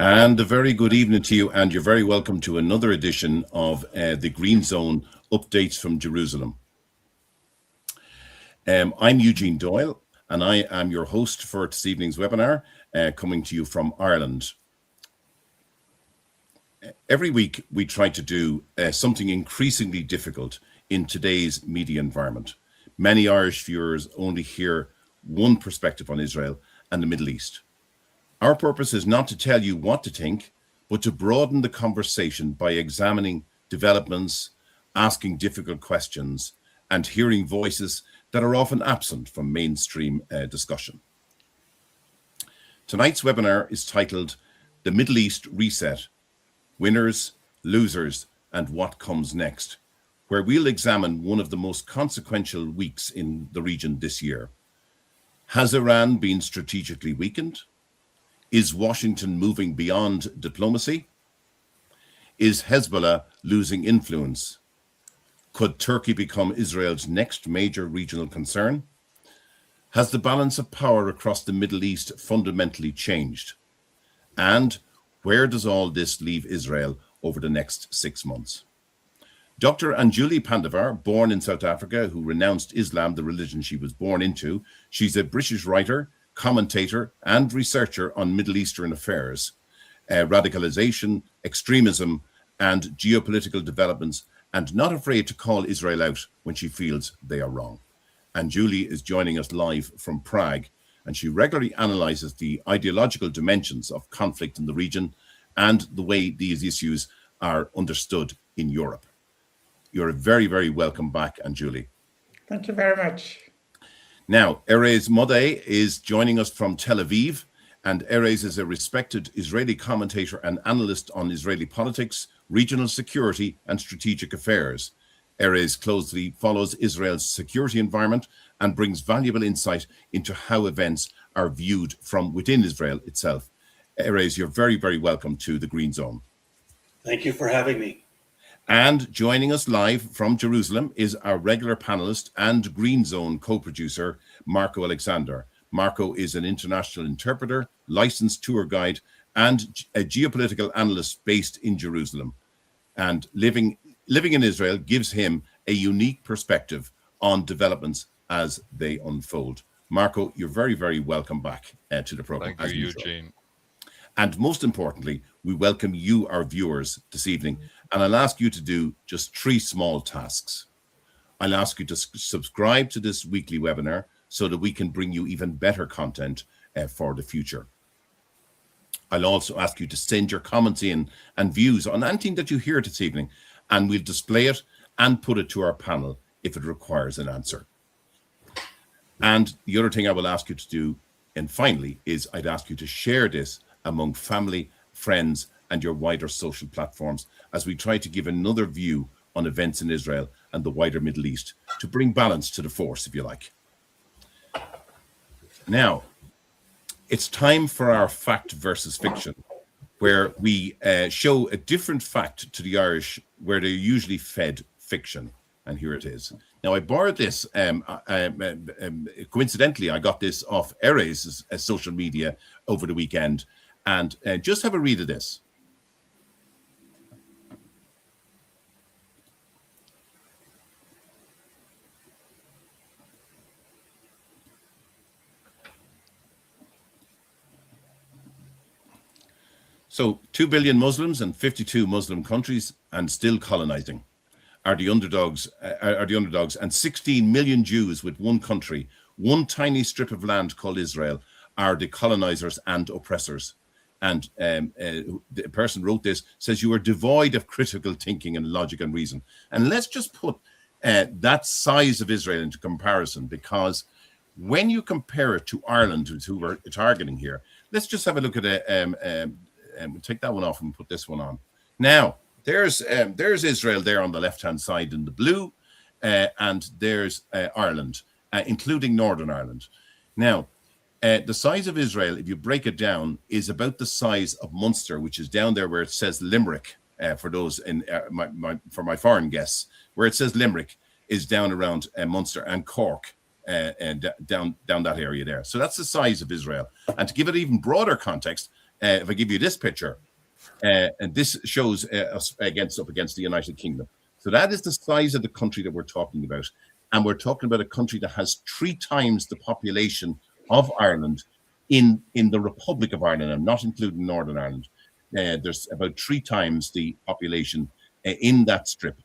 And a very good evening to you, and you're very welcome to another edition of the GreenZone Updates from Jerusalem. I'm Eugene Doyle, and I am your host for this evening's webinar, coming to you from Ireland. Every week, we try to do something increasingly difficult in today's media environment. Many Irish viewers only hear one perspective on Israel and the Middle East. Our purpose is not to tell you what to think, but to broaden the conversation by examining developments, asking difficult questions, and hearing voices that are often absent from mainstream discussion. Tonight's webinar is titled The Middle East Reset: Winners, Losers, and What Comes Next, where we'll examine one of the most consequential weeks in the region this year. Has Iran been strategically weakened? Is Washington moving beyond diplomacy? Is Hezbollah losing influence? Could Turkey become Israel's next major regional concern? Has the balance of power across the Middle East fundamentally changed? And where does all this leave Israel over the next 6 months? Dr. Anjuli Pandavar, born in South Africa, who renounced Islam, the religion she was born into. She's a British writer, commentator, and researcher on Middle Eastern affairs, radicalization, extremism, and geopolitical developments, and not afraid to call Israel out when she feels they are wrong. Anjuli is joining us live from Prague, and she regularly analyzes the ideological dimensions of conflict in the region and the way these issues are understood in Europe. You're very, very welcome back, Anjuli. Thank you very much. Now, Erez Modai is joining us from Tel Aviv, and Erez is a respected Israeli commentator and analyst on Israeli politics, regional security, and strategic affairs. Erez closely follows Israel's security environment and brings valuable insight into how events are viewed from within Israel itself. Erez, you're very, very welcome to the Green Zone. Thank you for having me. And joining us live from Jerusalem is our regular panelist and GreenZone co-producer, Marco Alexander. Marco is an international interpreter, licensed tour guide, and a geopolitical analyst based in Jerusalem. And living in Israel gives him a unique perspective on developments as they unfold. Marco, you're very, very welcome back to the program. Thank you, Eugene. And most importantly, we welcome you, our viewers, this evening. And I'll ask you to do just 3 small tasks. I'll ask you to subscribe to this weekly webinar so that we can bring you even better content for the future. I'll also ask you to send your comments in and views on anything that you hear this evening, and we'll display it and put it to our panel if it requires an answer. And the other thing I will ask you to do, and finally, is I'd ask you to share this among family, friends, and your wider social platforms as we try to give another view on events in Israel and the wider Middle East to bring balance to the force, if you like. Now, it's time for our fact versus fiction, where we show a different fact to the Irish where they're usually fed fiction. And here it is. Now, I borrowed this, coincidentally, I got this off Erez's social media over the weekend. And just have a read of this. So 2 billion Muslims and 52 Muslim countries and still colonizing. are the underdogs, and 16 million Jews with one country, one tiny strip of land called Israel, are the colonizers and oppressors. And the person who wrote this says you are devoid of critical thinking and logic and reason. And let's just put that size of Israel into comparison, because when you compare it to Ireland, who we're targeting here, let's just have a look at it. We'll take that one off and put this one on. Now, there's Israel there on the left-hand side in the blue, and there's Ireland, including Northern Ireland. Now, the size of Israel, if you break it down, is about the size of Munster, which is down there where it says Limerick. For those in for my foreign guests, where it says Limerick is down around Munster, and Cork, and down that area there. So that's the size of Israel. And to give it even broader context, if I give you this picture, and this shows us up against the United Kingdom. So that is the size of the country that we're talking about. And we're talking about a country that has 3 times the population of Ireland in the Republic of Ireland. I'm not including Northern Ireland. There's about 3 times the population in that strip.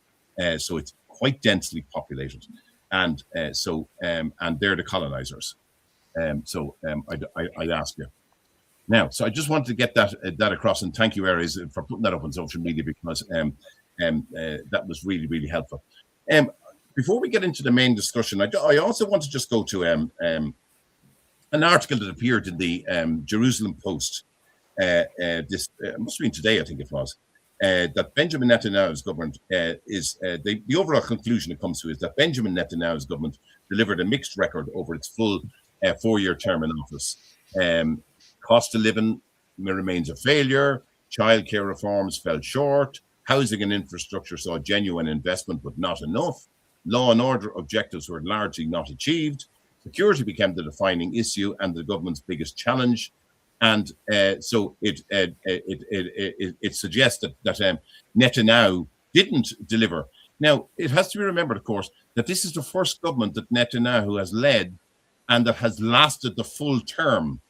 So it's quite densely populated. And and they're the colonizers. I'd ask you. Now, so I just wanted to get that across, and thank you, Erez, for putting that up on social media, because that was really, really helpful. Before we get into the main discussion, I also want to just go to an article that appeared in the Jerusalem Post. This must have been today, I think it was, that Benjamin Netanyahu's government the overall conclusion it comes to is that Benjamin Netanyahu's government delivered a mixed record over its full 4-year term in office. Cost of living remains a failure. Childcare reforms fell short. Housing and infrastructure saw genuine investment, but not enough. Law and order objectives were largely not achieved. Security became the defining issue and the government's biggest challenge. And so it suggests that Netanyahu didn't deliver. Now, it has to be remembered, of course, that this is the first government that Netanyahu has led and that has lasted the full term,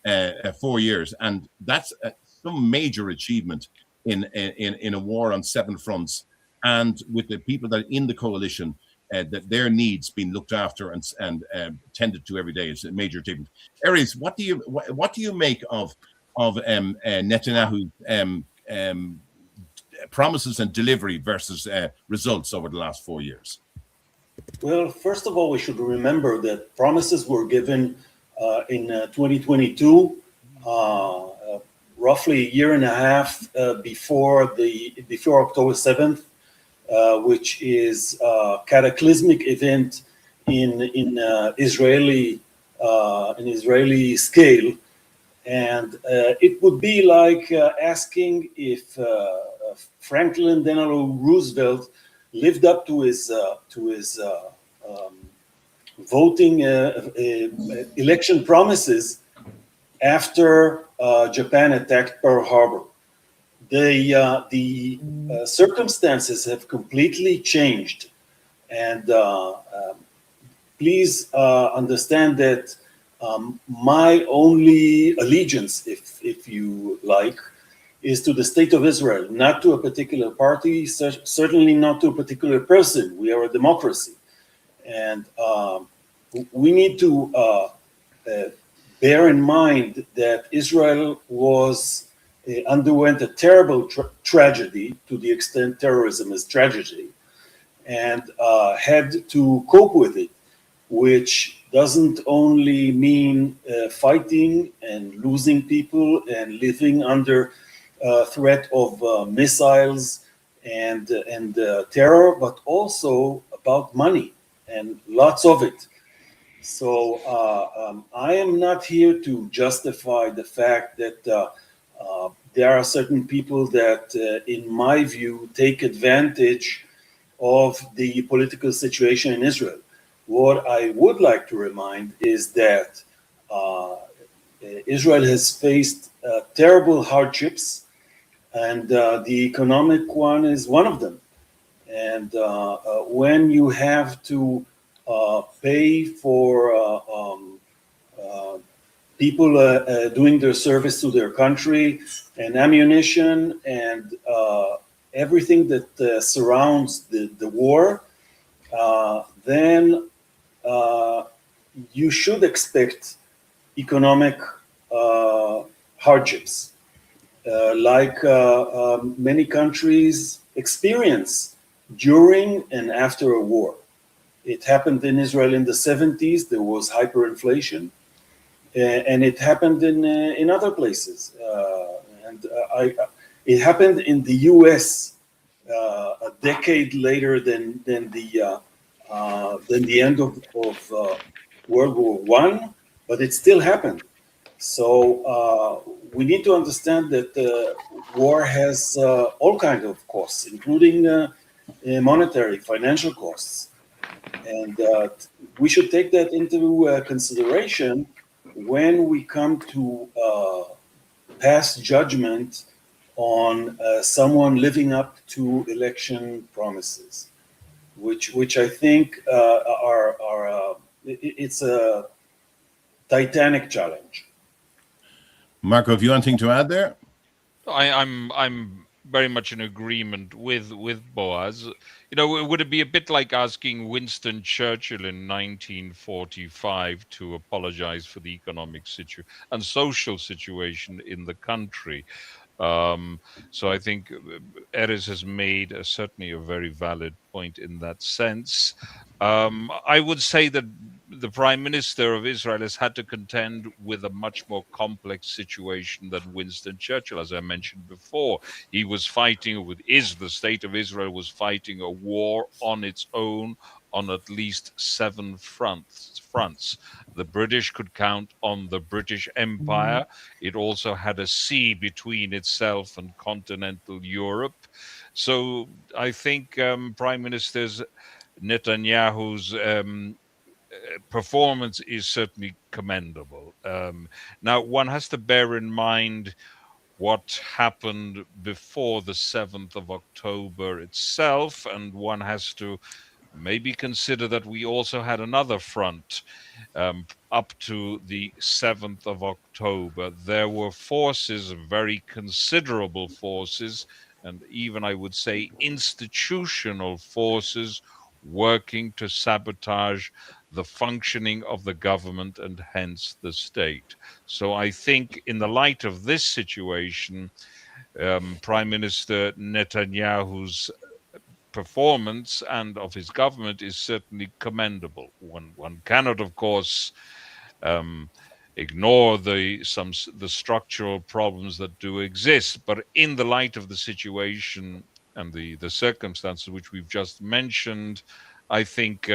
4 years. And that's some major achievement in a war on 7 fronts, and with the people that are in the coalition, that their needs being looked after and tended to every day. It's a major achievement. Erez, what do you make of Netanyahu's promises and delivery versus results over the last 4 years? Well, first of all, we should remember that promises were given in 2022, roughly a year and a half before October 7th, which is a cataclysmic event in Israeli scale, and it would be like asking if Franklin Delano Roosevelt lived up to his voting election promises after Japan attacked Pearl Harbor. The circumstances have completely changed, and please understand that my only allegiance, if you like, is to the state of Israel, not to a particular party, certainly not to a particular person. We are a democracy, and we need to bear in mind that Israel underwent a terrible tragedy, to the extent terrorism is tragedy, and had to cope with it, which doesn't only mean fighting and losing people and living under threat of missiles and terror, but also about money, and lots of it. So I am not here to justify the fact that there are certain people that, in my view, take advantage of the political situation in Israel. What I would like to remind is that Israel has faced terrible hardships, and the economic one is one of them. And when you have to pay for people doing their service to their country, and ammunition, and everything that surrounds the war, then you should expect economic hardships, like many countries experience during and after a war. It happened in Israel in the 70s. There was hyperinflation, and it happened in other places. It happened in the U.S. A decade later than the end of World War I, but it still happened. So we need to understand that war has all kinds of costs, including monetary, financial costs. And we should take that into consideration when we come to pass judgment on someone living up to election promises, which I think it's a titanic challenge. Marco, have you anything to add there? I'm very much in agreement with Boaz. You know, would it be a bit like asking Winston Churchill in 1945 to apologize for the economic and social situation in the country? So I think Erez has made certainly a very valid point in that sense. I would say that the Prime Minister of Israel has had to contend with a much more complex situation than Winston Churchill, as I mentioned before. He was fighting the state of Israel was fighting a war on its own on at least 7 fronts. The British could count on the British Empire. It also had a sea between itself and continental Europe. So I think Prime Minister Netanyahu's performance is certainly commendable. Now, one has to bear in mind what happened before the 7th of October itself, and one has to maybe consider that we also had another front up to the 7th of October. There were forces, very considerable forces, and even I would say institutional forces working to sabotage the functioning of the government and hence the state. So I think in the light of this situation, Prime Minister Netanyahu's performance and of his government is certainly commendable. One cannot, of course, ignore the structural problems that do exist, but in the light of the situation and the circumstances which we've just mentioned, I think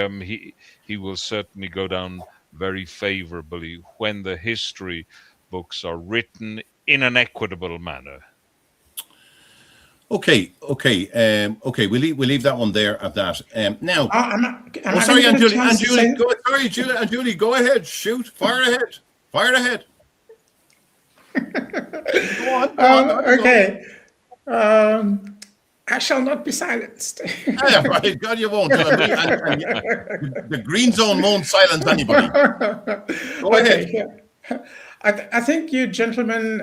he will certainly go down very favorably when the history books are written in an equitable manner. Okay. We'll leave that one there at that. Now, sorry, Anjuli, go ahead. Shoot, fire ahead. Go on. Okay. I shall not be silenced. Yeah, right. God, you won't. The GreenZone won't silence anybody. Go ahead. Yeah. I think you gentlemen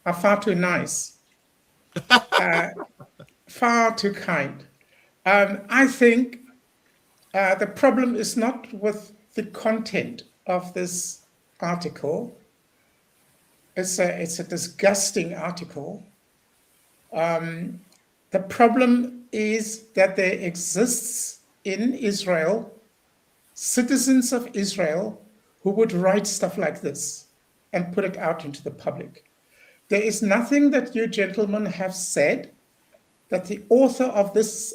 are far too nice. Far too kind. I think the problem is not with the content of this article. It's a disgusting article. The problem is that there exists in Israel citizens of Israel who would write stuff like this and put it out into the public. There is nothing that you gentlemen have said that the author of this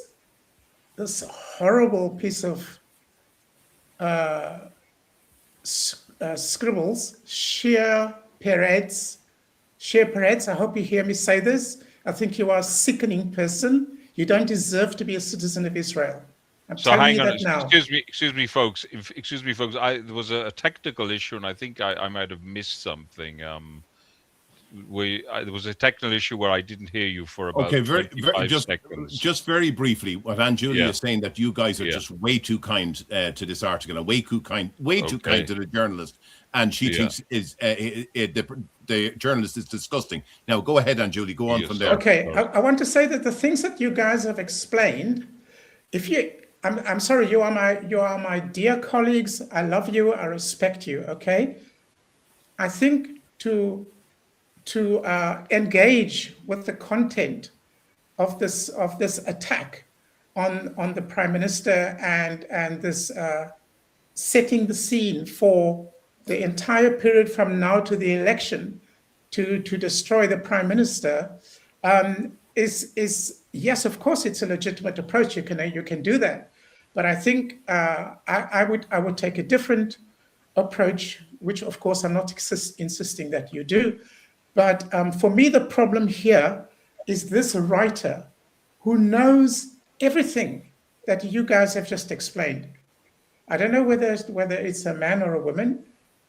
horrible piece of scribbles, Shir Peretz, I hope you hear me say this. I think you are a sickening person. You don't deserve to be a citizen of Israel. So hang on, excuse me, folks. There was a technical issue, and I think I might have missed something. there was a technical issue where I didn't hear you for about Okay, 25 seconds. just very briefly, what Anjuli is saying, that you guys are Yeah. just way too kind to this article, and way too kind to the journalist, and she thinks the journalist is disgusting. Now, go ahead, Anjuli, go on from there. Okay, I want to say that the things that you guys have explained, I'm sorry, you are my dear colleagues. I love you. I respect you. Okay, I think to engage with the content of this attack on the Prime Minister and this setting the scene for the entire period from now to the election to destroy the Prime Minister is yes, of course, it's a legitimate approach. You can do that, but I think I would take a different approach, which of course I'm not insisting that you do. But for me, the problem here is this writer who knows everything that you guys have just explained. I don't know whether it's a man or a woman,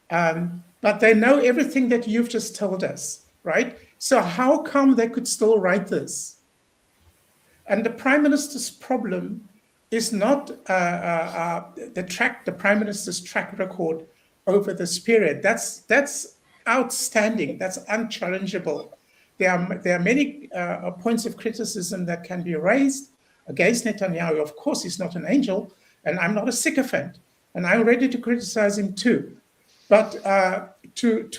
but they know everything that you've just told us, right? So how come they could still write this? And the Prime Minister's problem is not the Prime Minister's track record over this period. That's outstanding. That's unchallengeable. There are many points of criticism that can be raised against Netanyahu. Of course, he's not an angel, and I'm not a sycophant, and I'm ready to criticize him too. But to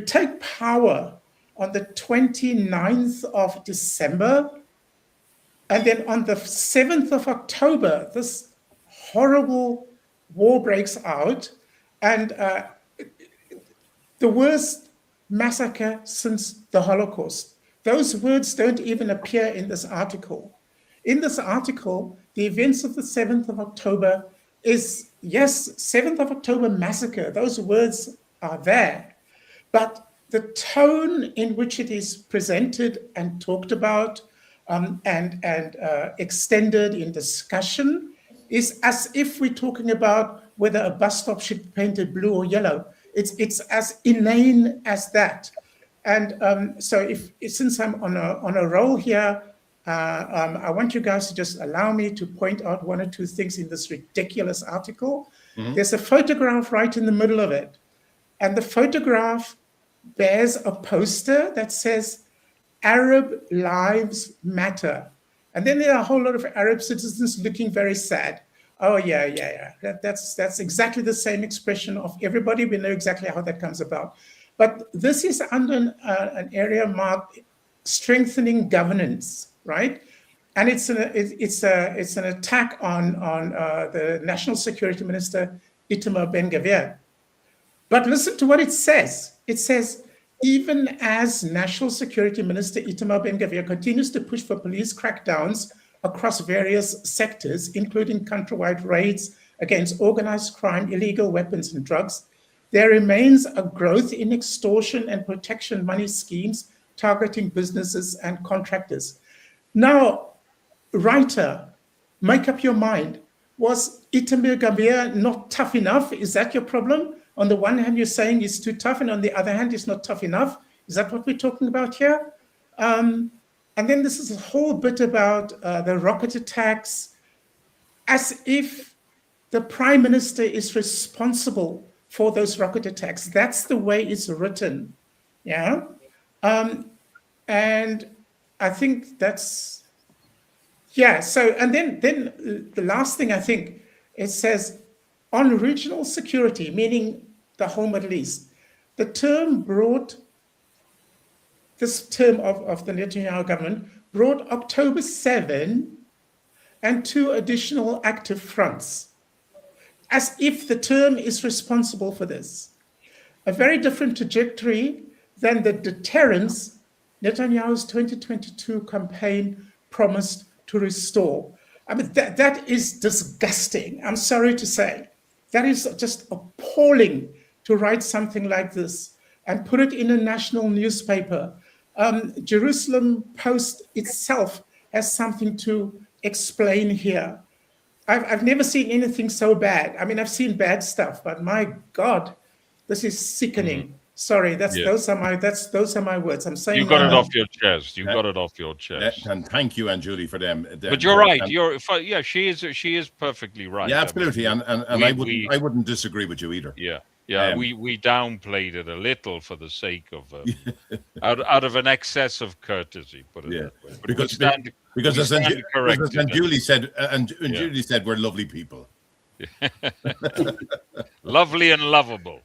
take power on the 29th of December, and then on the 7th of October, this horrible war breaks out, and the worst massacre since the Holocaust. Those words don't even appear in this article. In this article, the events of the 7th of October is, yes, 7th of October massacre. Those words are there. But the tone in which it is presented and talked about and extended in discussion is as if we're talking about whether a bus stop should be painted blue or yellow. It's as inane as that. And so since I'm on a roll here, I want you guys to just allow me to point out one or two things in this ridiculous article. Mm-hmm. There's a photograph right in the middle of it. And the photograph bears a poster that says, Arab lives matter. And then there are a whole lot of Arab citizens looking very sad. Oh, yeah. That's exactly the same expression of everybody. We know exactly how that comes about. But this is under an area marked strengthening governance, right? And it's an attack on the National Security Minister, Itamar Ben-Gvir. But listen to what it says. It says, even as National Security Minister Itamar Ben-Gvir continues to push for police crackdowns across various sectors, including countrywide raids against organized crime, illegal weapons and drugs, there remains a growth in extortion and protection money schemes targeting businesses and contractors. Now, writer, make up your mind. Was Itamar Ben-Gvir not tough enough? Is that your problem? On the one hand, you're saying he's too tough, and on the other hand, he's not tough enough. Is that what we're talking about here? And then this is a whole bit about the rocket attacks, as if the Prime Minister is responsible for those rocket attacks. That's the way it's written, yeah? And I think that's, yeah, so, and then the last thing I think, it says, on regional security, meaning the whole Middle East, the term brought, this term of the Netanyahu government brought October 7 and 2 additional active fronts, as if the term is responsible for this. A very different trajectory than the deterrence Netanyahu's 2022 campaign promised to restore. I mean, that is disgusting. I'm sorry to say. That is just appalling to write something like this and put it in a national newspaper. Jerusalem Post itself has something to explain here. I've never seen anything so bad. I mean, I've seen bad stuff, but my God, this is sickening. Sorry, Yeah. those are my words. I'm saying You got it now. off your chest. You got it off your chest. And thank you, Anjuli, for them. But you're right. Yeah, she is perfectly right. Yeah, absolutely. I mean, and I wouldn't disagree with you either. Yeah. Um, We downplayed it a little for the sake of out of an excess of courtesy. Put it that way. But because as Anjuli said, Anjuli said, we're lovely people. Lovely and lovable.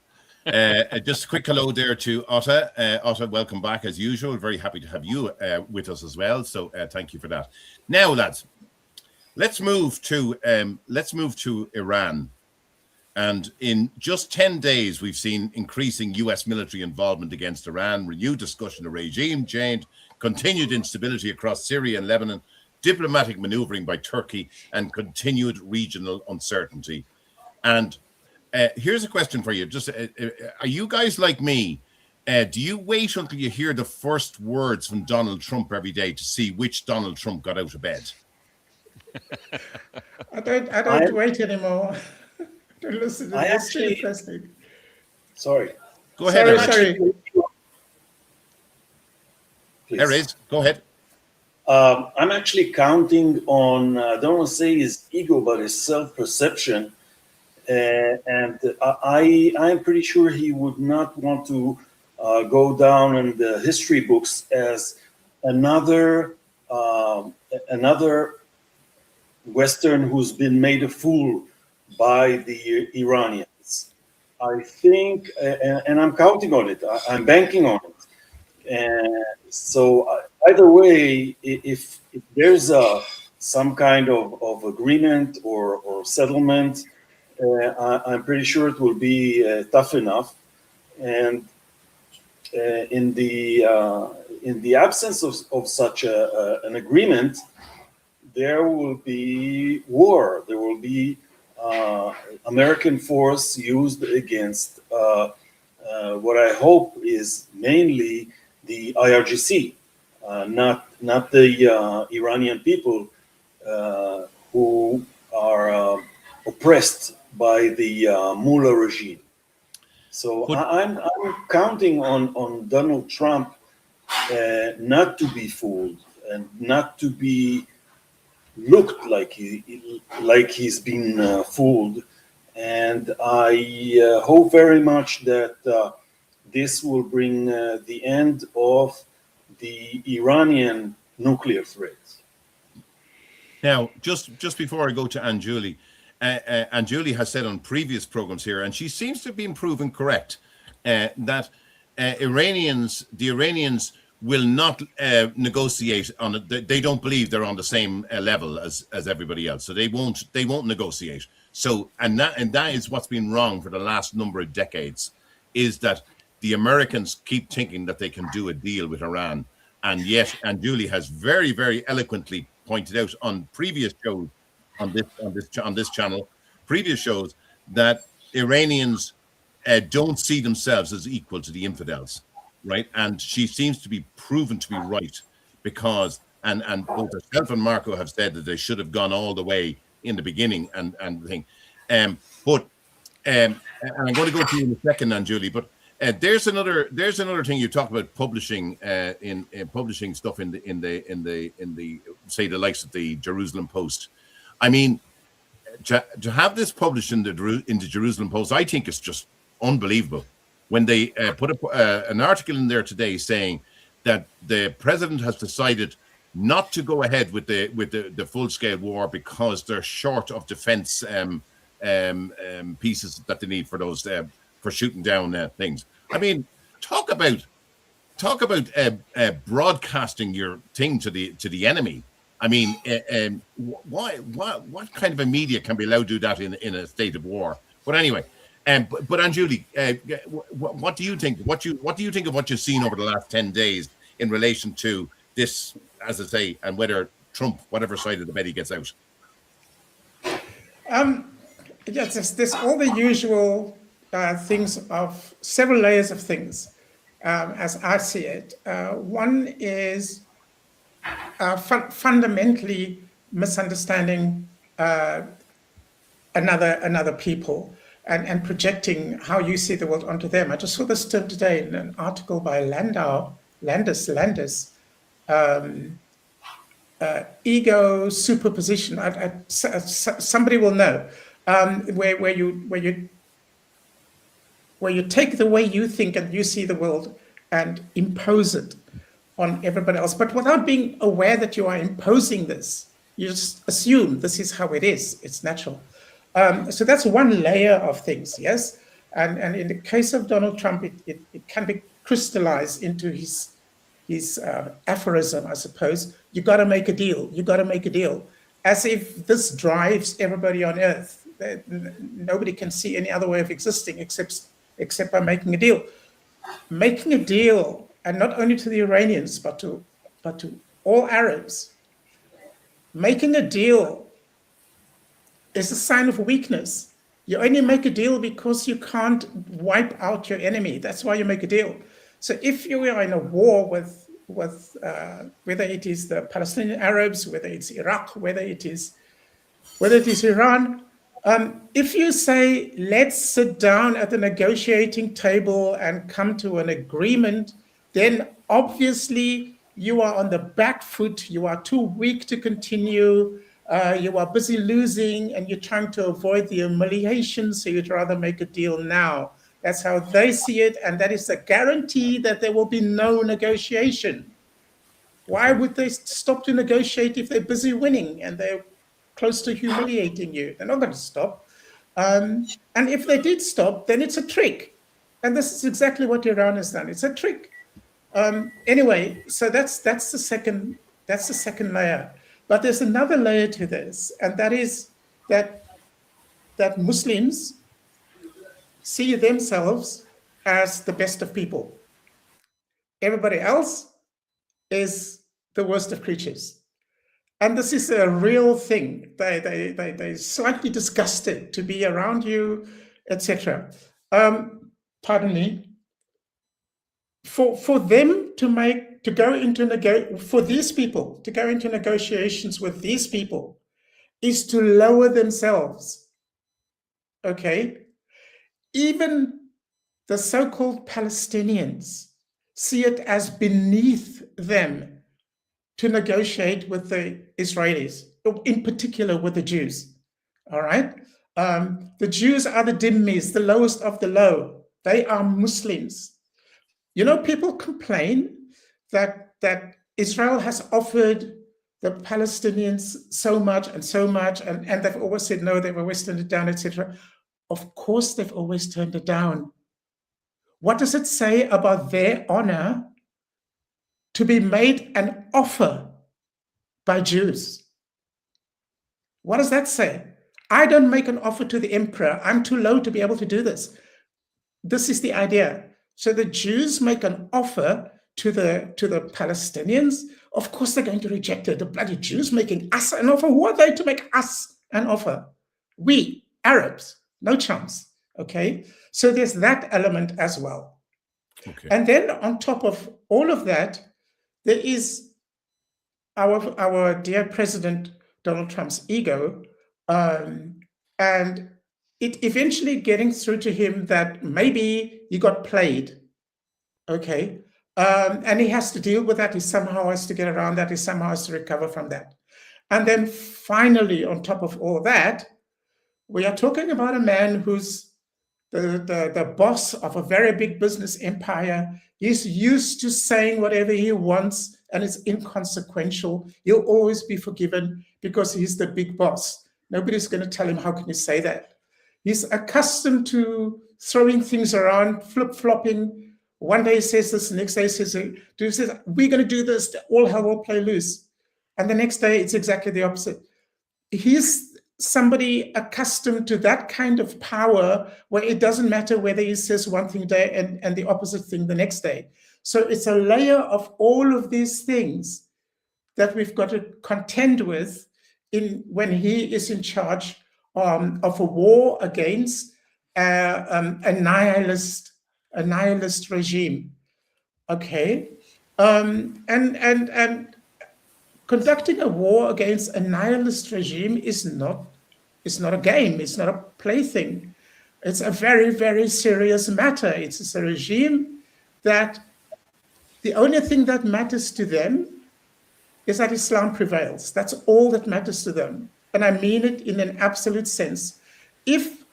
Just a quick hello there to Otta. Otta, welcome back as usual. Very happy to have you with us as well. So thank you for that. Now, lads, let's move to Iran. And in just 10 days, we've seen increasing U.S. military involvement against Iran, renewed discussion of regime change, continued instability across Syria and Lebanon, diplomatic maneuvering by Turkey, and continued regional uncertainty. And here's a question for you. Just are you guys like me? Do you wait until you hear the first words from Donald Trump every day to see which Donald Trump got out of bed? I don't wait anymore. Listen, that's too interesting. Sorry. Go ahead. Sorry. Erez, go ahead. I'm actually counting on, I don't want to say his ego, but his self-perception. And I'm pretty sure he would not want to go down in the history books as another Western who's been made a fool by the Iranians. I think, and I'm counting on it, I'm banking on it. And so either way, if there's some kind of agreement or settlement, I'm pretty sure it will be tough enough. And in the absence of such an agreement, there will be war. There will be American force used against what I hope is mainly the IRGC, not the Iranian people who are oppressed by the mullah regime. So I'm counting on Donald Trump not to be fooled and not to be looked like he's been fooled, and I hope very much that this will bring the end of the Iranian nuclear threat. Now, just before I go to Anjuli, Anjuli has said on previous programs here, and she seems to have been proven correct, that the Iranians will not negotiate on it. They don't believe they're on the same level as everybody else, so they won't negotiate. So and that is what's been wrong for the last number of decades, is that the Americans keep thinking that they can do a deal with Iran, and yet Anjuli has very, very eloquently pointed out on previous shows on this channel, previous shows, that Iranians don't see themselves as equal to the infidels. Right, and she seems to be proven to be right, because and both herself and Marco have said that they should have gone all the way in the beginning and the thing. And I'm going to go to you in a second, Anjuli, but there's another thing you talk about publishing in publishing stuff in the say the likes of the Jerusalem Post. I mean, to have this published in the Jerusalem Post, I think it's just unbelievable. When they put an article in there today saying that the president has decided not to go ahead with the full-scale war because they're short of defense pieces that they need for those for shooting down things. I mean, talk about broadcasting your thing to the enemy. I mean, what kind of a media can be allowed to do that in a state of war? But anyway. But Anjuli, what do you think? What do you think of what you've seen over the last 10 days in relation to this, as I say, and whether Trump, whatever side of the bed he gets out? Yes, there's all the usual things of several layers of things, as I see it. One is fundamentally misunderstanding another people. and projecting how you see the world onto them. I just saw this term today in an article by Landis, ego superposition. Somebody will know, where you take the way you think and you see the world and impose it on everybody else, but without being aware that you are imposing this. You just assume this is how it is. It's natural. So that's one layer of things, yes? And in the case of Donald Trump, it can be crystallized into his aphorism, I suppose. You got to make a deal. You got to make a deal. As if this drives everybody on earth. Nobody can see any other way of existing except by making a deal. Making a deal, and not only to the Iranians, but to all Arabs. Making a deal is a sign of weakness. You only make a deal because you can't wipe out your enemy. That's why you make a deal. So if you are in a war with whether it is the Palestinian Arabs, whether it's Iraq, whether it is Iran, if you say, let's sit down at the negotiating table and come to an agreement, then obviously you are on the back foot, you are too weak to continue, you are busy losing, and you're trying to avoid the humiliation, so you'd rather make a deal now. That's how they see it, and that is a guarantee that there will be no negotiation. Why would they stop to negotiate if they're busy winning and they're close to humiliating you? They're not going to stop. And if they did stop, then it's a trick. And this is exactly what Iran has done. It's a trick. Anyway, so that's the second layer. But there's another layer to this, and that is that Muslims see themselves as the best of people. Everybody else is the worst of creatures. And this is a real thing. They're slightly disgusted to be around you, etc. Pardon me. For them to go into negotiations with these people is to lower themselves. Okay? Even the so-called Palestinians see it as beneath them to negotiate with the Israelis, in particular with the Jews. All right? The Jews are the dhimmis, the lowest of the low. They are Muslims. You know, people complain that Israel has offered the Palestinians so much, and they've always said no, they've always turned it down, etc. Of course, they've always turned it down. What does it say about their honor to be made an offer by Jews? What does that say? I don't make an offer to the emperor. I'm too low to be able to do this. This is the idea. So the Jews make an offer to the Palestinians. Of course, they're going to reject it. The bloody Jews making us an offer. Who are they to make us an offer? We, Arabs, no chance. Okay, so there's that element as well. Okay. And then on top of all of that, there is our dear President Donald Trump's ego, and it eventually getting through to him that maybe he got played. Okay, and he has to deal with that. He somehow has to get around that. He somehow has to recover from that. And then finally, on top of all that, we are talking about a man who's the boss of a very big business empire. He's used to saying whatever he wants, and it's inconsequential. He'll always be forgiven because he's the big boss. Nobody's going to tell him, how can you say that? He's accustomed to throwing things around, flip-flopping. One day he says this, the next day he says, we're going to do this, all hell will play loose. And the next day it's exactly the opposite. He's somebody accustomed to that kind of power where it doesn't matter whether he says one thing today and the opposite thing the next day. So it's a layer of all of these things that we've got to contend with when he is in charge of a war against a nihilist regime. Okay, and conducting a war against a nihilist regime is not a game. It's not a plaything. It's a very, very serious matter. It's a regime that the only thing that matters to them is that Islam prevails. That's all that matters to them. And I mean it in an absolute sense. If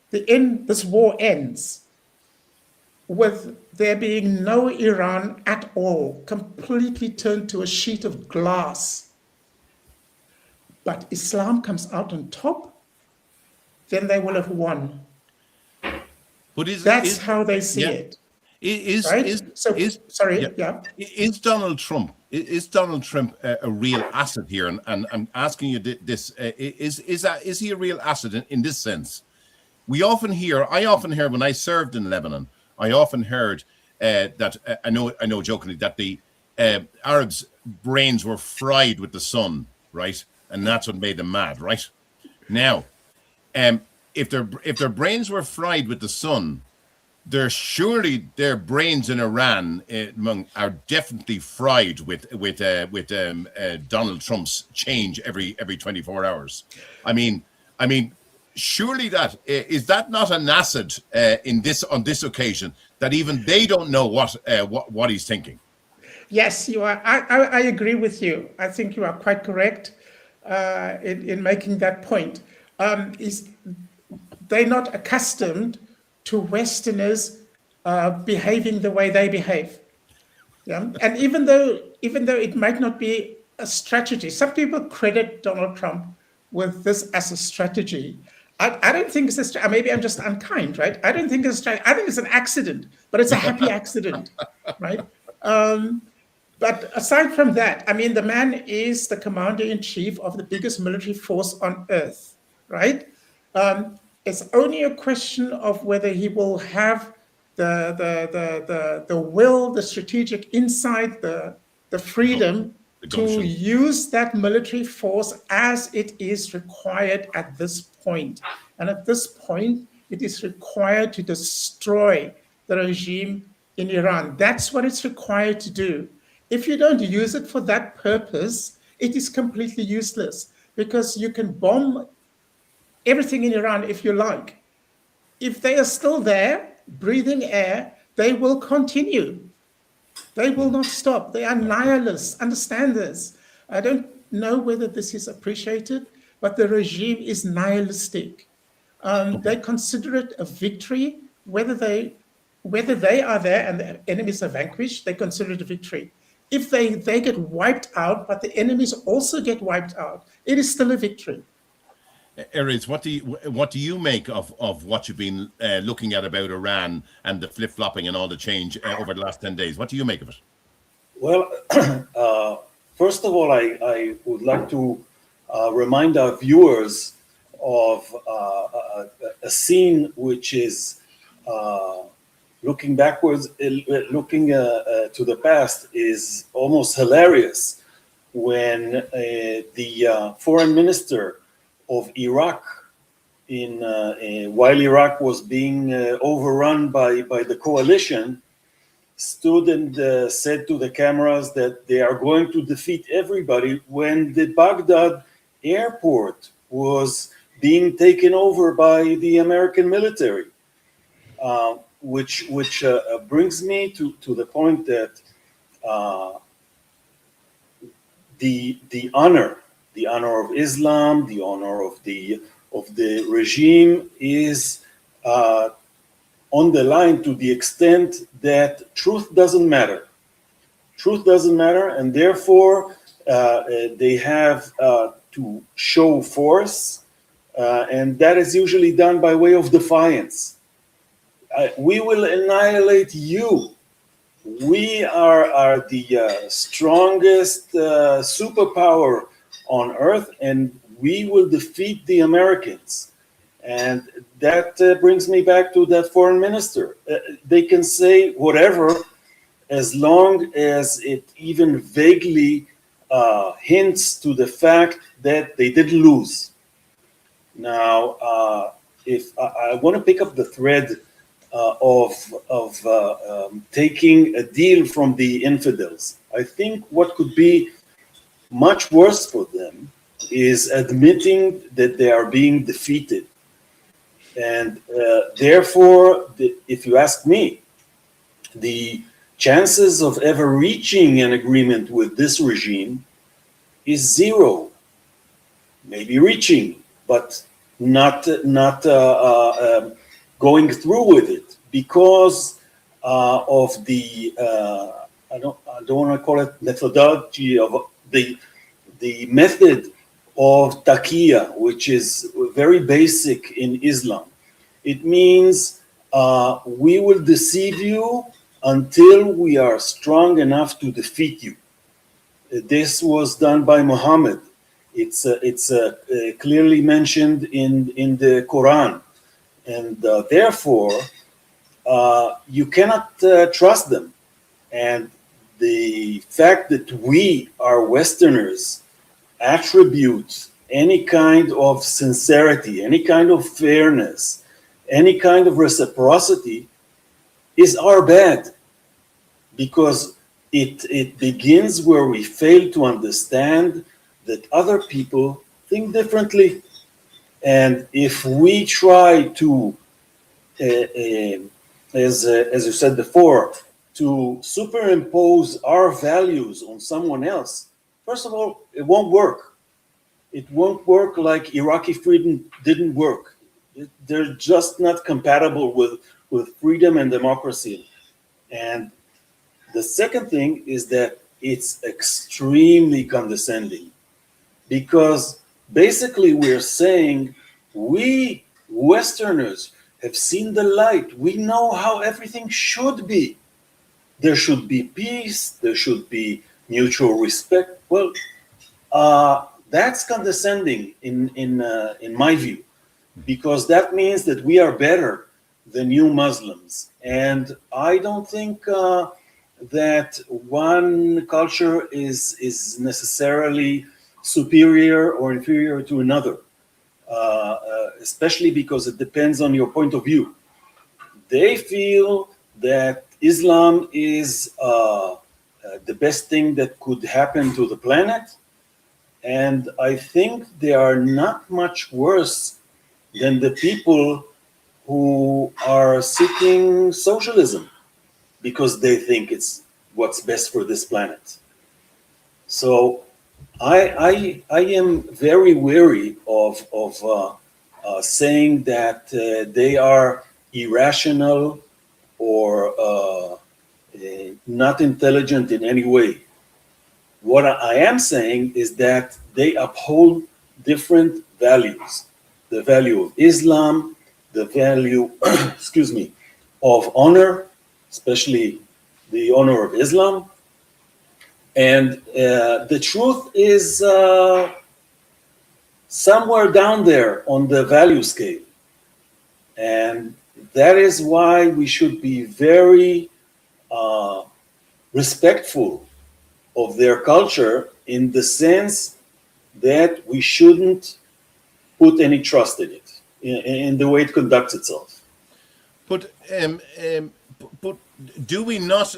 this war ends with there being no Iran at all, completely turned to a sheet of glass, but Islam comes out on top, then they will have won. But That's how they see it. Right? Is Donald Trump a real asset here? And I'm asking you this: is he a real asset in this sense? I often hear when I served in Lebanon, I often heard that I know jokingly that the Arabs' brains were fried with the sun, right, and that's what made them mad, right? Now, if their brains were fried with the sun, surely their brains in Iran are definitely fried with Donald Trump's change every 24 hours. I mean, surely is that not an asset on this occasion, that even they don't know what he's thinking? Yes, you are. I agree with you. I think you are quite correct in making that point. They're not accustomed to Westerners behaving the way they behave. Yeah? And even though it might not be a strategy, some people credit Donald Trump with this as a strategy. I don't think it's a strategy. Maybe I'm just unkind, right? I don't think it's a strategy. I think it's an accident, but it's a happy accident, right? But aside from that, I mean, the man is the commander-in-chief of the biggest military force on earth, right? It's only a question of whether he will have the will, the strategic insight, the freedom to use that military force as it is required at this point. And at this point, it is required to destroy the regime in Iran. That's what it's required to do. If you don't use it for that purpose, it is completely useless, because you can bomb everything in Iran if you like. If they are still there, breathing air, they will continue. They will not stop. They are nihilists. Understand this. I don't know whether this is appreciated, but the regime is nihilistic. They consider it a victory. Whether they are there and the enemies are vanquished, they consider it a victory. If they get wiped out, but the enemies also get wiped out, it is still a victory. Erez, what do you make of what you've been looking at about Iran and the flip-flopping and all the change over the last 10 days? What do you make of it? Well, first of all, I would like to remind our viewers of a scene which is looking backwards, looking to the past, is almost hilarious, when the foreign minister of Iraq, while Iraq was being overrun by the coalition, stood and said to the cameras that they are going to defeat everybody, when the Baghdad airport was being taken over by the American military, which brings me to the point that the honor of Islam, the honor of the regime is on the line, to the extent that truth doesn't matter. Truth doesn't matter, and therefore they have to show force, and that is usually done by way of defiance. We will annihilate you. We are the strongest superpower on earth, and we will defeat the Americans. And that brings me back to that foreign minister. They can say whatever, as long as it even vaguely hints to the fact that they didn't lose. Now, if I want to pick up the thread of taking a deal from the infidels, I think what could be much worse for them is admitting that they are being defeated. And therefore, if you ask me, the chances of ever reaching an agreement with this regime is zero. Maybe reaching, but not going through with it because of the I don't want to call it methodology of the method of taqiyya, which is very basic in Islam. It means we will deceive you until we are strong enough to defeat you. This was done by Muhammad. It's clearly mentioned in the Quran, and therefore you cannot trust them. And the fact that we are Westerners attribute any kind of sincerity, any kind of fairness, any kind of reciprocity is our bad, because it begins where we fail to understand that other people think differently. And if we try to, as you said before, to superimpose our values on someone else, first of all, it won't work. It won't work like Iraqi freedom didn't work. They're just not compatible with freedom and democracy. And the second thing is that it's extremely condescending, because basically we're saying we Westerners have seen the light. We know how everything should be. There should be peace. There should be mutual respect. Well, that's condescending in my view, because that means that we are better than you Muslims. And I don't think that one culture is necessarily superior or inferior to another, especially because it depends on your point of view. They feel that Islam is the best thing that could happen to the planet, and I think they are not much worse than the people who are seeking socialism because they think it's what's best for this planet. So I am very wary of saying that they are irrational or not intelligent in any way. What I am saying is that they uphold different values. The value of Islam, the value, excuse me, of honor, especially the honor of Islam. And the truth is somewhere down there on the value scale. And that is why we should be very respectful of their culture, in the sense that we shouldn't put any trust in it, in the way it conducts itself. But do we not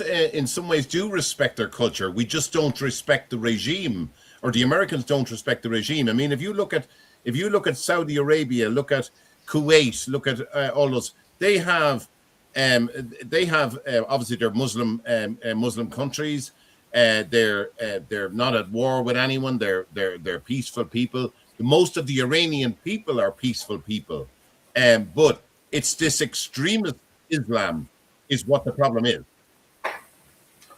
in some ways do respect their culture? We just don't respect the regime, or the Americans don't respect the regime. I mean, if you look at Saudi Arabia, look at Kuwait, look at all those, they have obviously they're Muslim countries. They're not at war with anyone. They're peaceful people. Most of the Iranian people are peaceful people, but it's this extremist Islam is what the problem is.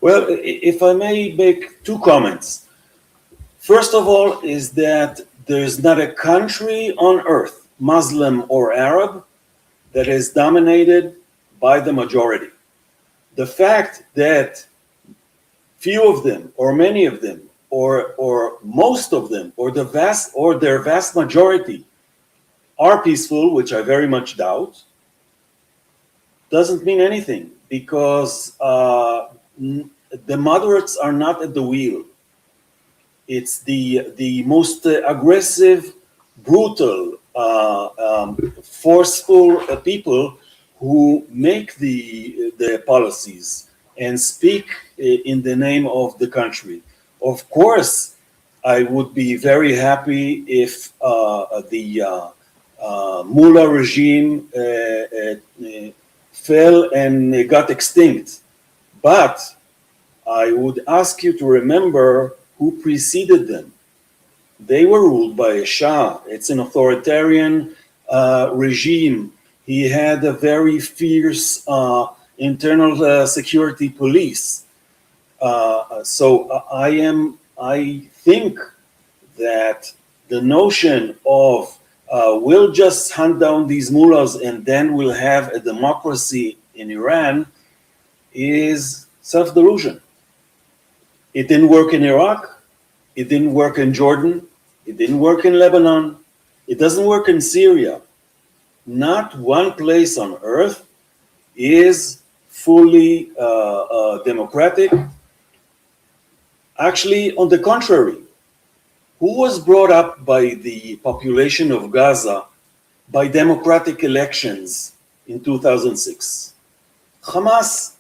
Well, if I may make two comments. First of all, is that there's not a country on earth, Muslim or Arab, that is dominated by the majority. The fact that few of them, or many of them, or most of them, or their vast majority are peaceful, which I very much doubt, doesn't mean anything, because the moderates are not at the wheel. It's the most aggressive, brutal, forceful people who make the policies and speak in the name of the country. Of course, I would be very happy if the mullah regime fell and got extinct. But I would ask you to remember who preceded them. They were ruled by a Shah. It's an authoritarian regime. He had a very fierce internal security police. So I think that the notion of we'll just hunt down these mullahs and then we'll have a democracy in Iran is self-delusion. It didn't work in Iraq. It didn't work in Jordan. It didn't work in Lebanon. It doesn't work in Syria. Not one place on earth is fully democratic. Actually, on the contrary, who was brought up by the population of Gaza by democratic elections in 2006? Hamas,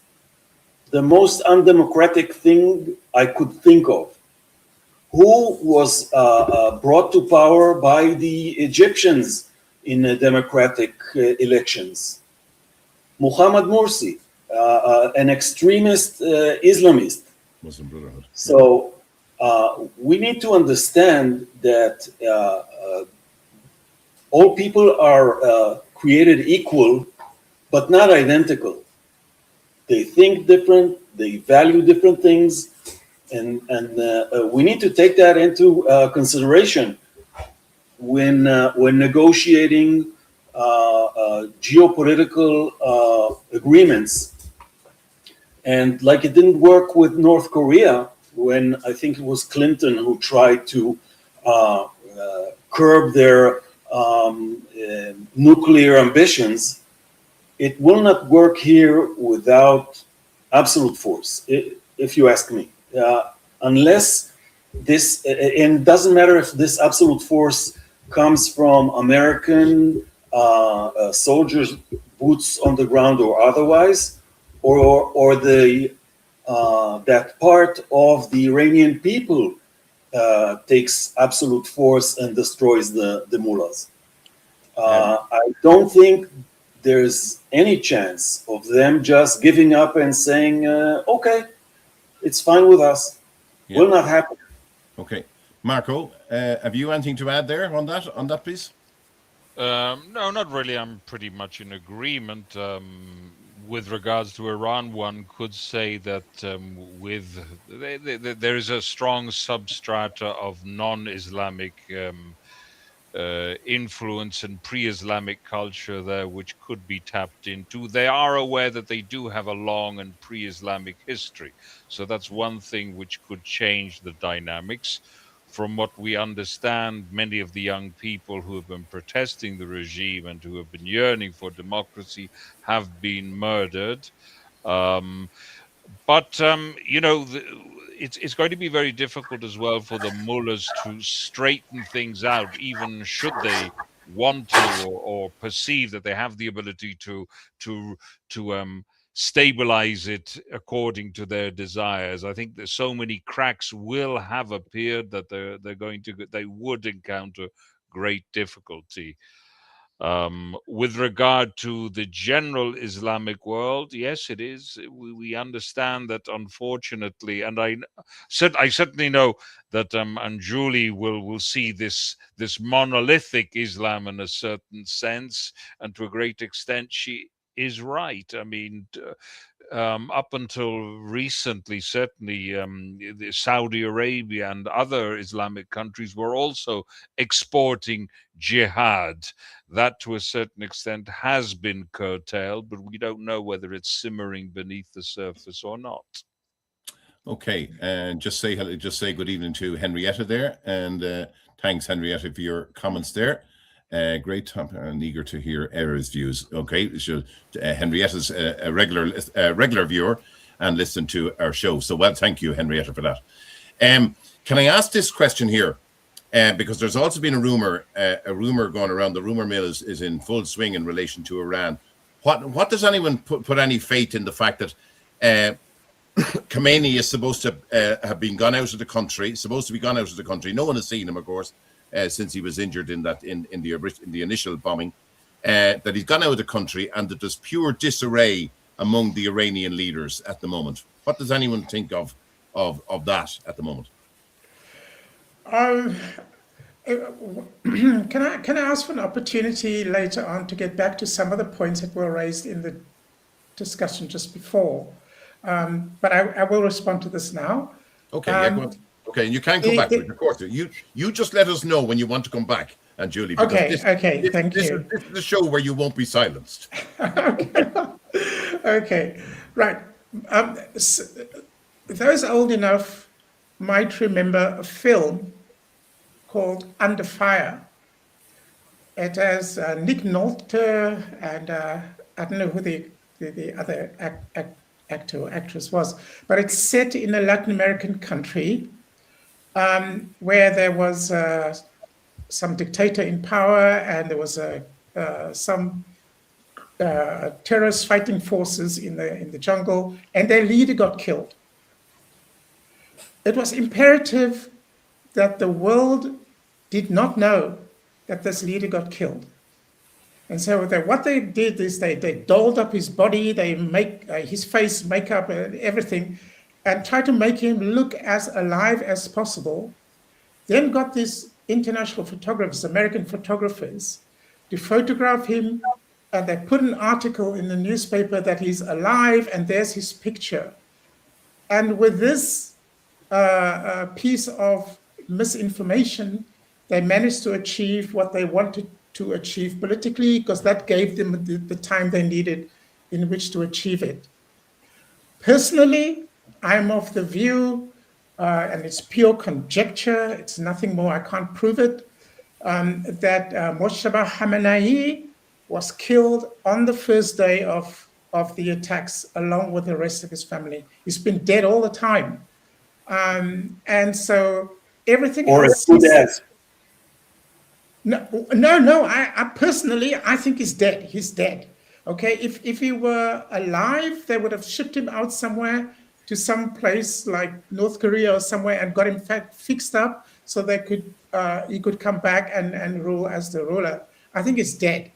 the most undemocratic thing I could think of. Who was brought to power by the Egyptians in democratic elections? Muhammad Morsi, an extremist Islamist. Muslim Brotherhood. So we need to understand that all people are created equal, but not identical. They think different, they value different things, and we need to take that into consideration when negotiating geopolitical agreements. And like it didn't work with North Korea, when I think it was Clinton who tried to curb their nuclear ambitions, it will not work here without absolute force, if you ask me. Unless this, and it doesn't matter if this absolute force comes from American soldiers, boots on the ground or otherwise, or the that part of the Iranian people takes absolute force and destroys the mullahs. I don't think there's any chance of them just giving up and saying, okay, it's fine with us. Yeah. Will not happen. Okay. Marco, have you anything to add there on that, please? No, not really. I'm pretty much in agreement. With regards to Iran, one could say that there is a strong substrata of non-Islamic influence and pre-Islamic culture there, which could be tapped into. They are aware that they do have a long and pre-Islamic history. So that's one thing which could change the dynamics. From what we understand, many of the young people who have been protesting the regime and who have been yearning for democracy have been murdered. But you know, it's going to be very difficult as well for the mullahs to straighten things out, even should they want to or perceive that they have the ability to stabilize it according to their desires. I think that so many cracks will have appeared that they would encounter great difficulty. With regard to the general Islamic world, yes, it is. We understand that, unfortunately, and I certainly know that Anjuli will see this monolithic Islam in a certain sense, and to a great extent, she is right. I mean, up until recently, certainly Saudi Arabia and other Islamic countries were also exporting jihad. That, to a certain extent, has been curtailed, but we don't know whether it's simmering beneath the surface or not. Okay, and just say good evening to Henrietta there, and thanks, Henrietta, for your comments there. Great, and eager to hear Erez views. Okay, so Henrietta's a regular viewer and listen to our show. So, well, thank you, Henrietta, for that. Can I ask this question here? Because there's also been a rumor going around. The rumor mill is in full swing in relation to Iran. What does anyone put any faith in the fact that Khamenei is supposed to have been gone out of the country? Supposed to be gone out of the country. No one has seen him, of course. since he was injured in the initial bombing, that he's gone out of the country, and that there's pure disarray among the Iranian leaders at the moment. What does anyone think of that at the moment? Can I ask for an opportunity later on to get back to some of the points that were raised in the discussion just before? But I will respond to this now. Okay, yeah, go on. Okay, and you can come back to it, of course. You just let us know when you want to come back, Anjuli. Okay, thank you. This is the show where you won't be silenced. Okay, right. Those old enough might remember a film called Under Fire. It has Nick Nolte and I don't know who the other actor or actress was, but it's set in a Latin American country where there was some dictator in power, and there was some terrorist fighting forces in the jungle, and their leader got killed. It was imperative that the world did not know that this leader got killed. And so what they did is they dolled up his body, they make his face, makeup, and everything, and tried to make him look as alive as possible. Then got these international photographers, American photographers, to photograph him, and they put an article in the newspaper that he's alive, and there's his picture. And with this piece of misinformation, they managed to achieve what they wanted to achieve politically, because that gave them the time they needed in which to achieve it. Personally, I'm of the view, and it's pure conjecture, it's nothing more, I can't prove it, that Moshtaba Khamenei was killed on the first day of the attacks, along with the rest of his family. He's been dead all the time. And so everything or else... Or as good as. No, I personally, I think he's dead. He's dead. Okay, if he were alive, they would have shipped him out somewhere to some place like North Korea or somewhere and got him fixed up so they he could come back and rule as the ruler. I think he's dead.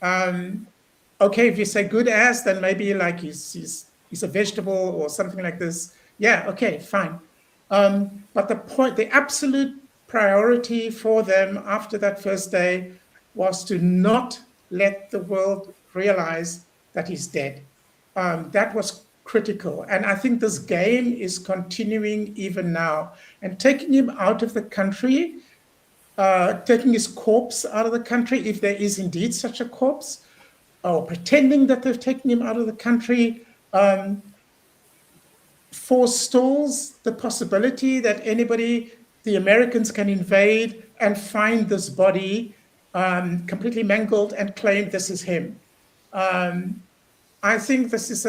Okay, if you say good as, then maybe like he's a vegetable or something like this. Yeah, okay, fine. But the absolute priority for them after that first day was to not let the world realize that he's dead. That was critical. And I think this game is continuing even now. And taking him out of the country, taking his corpse out of the country, if there is indeed such a corpse, or pretending that they've taken him out of the country, forestalls the possibility that the Americans can invade and find this body completely mangled and claim this is him. I think this is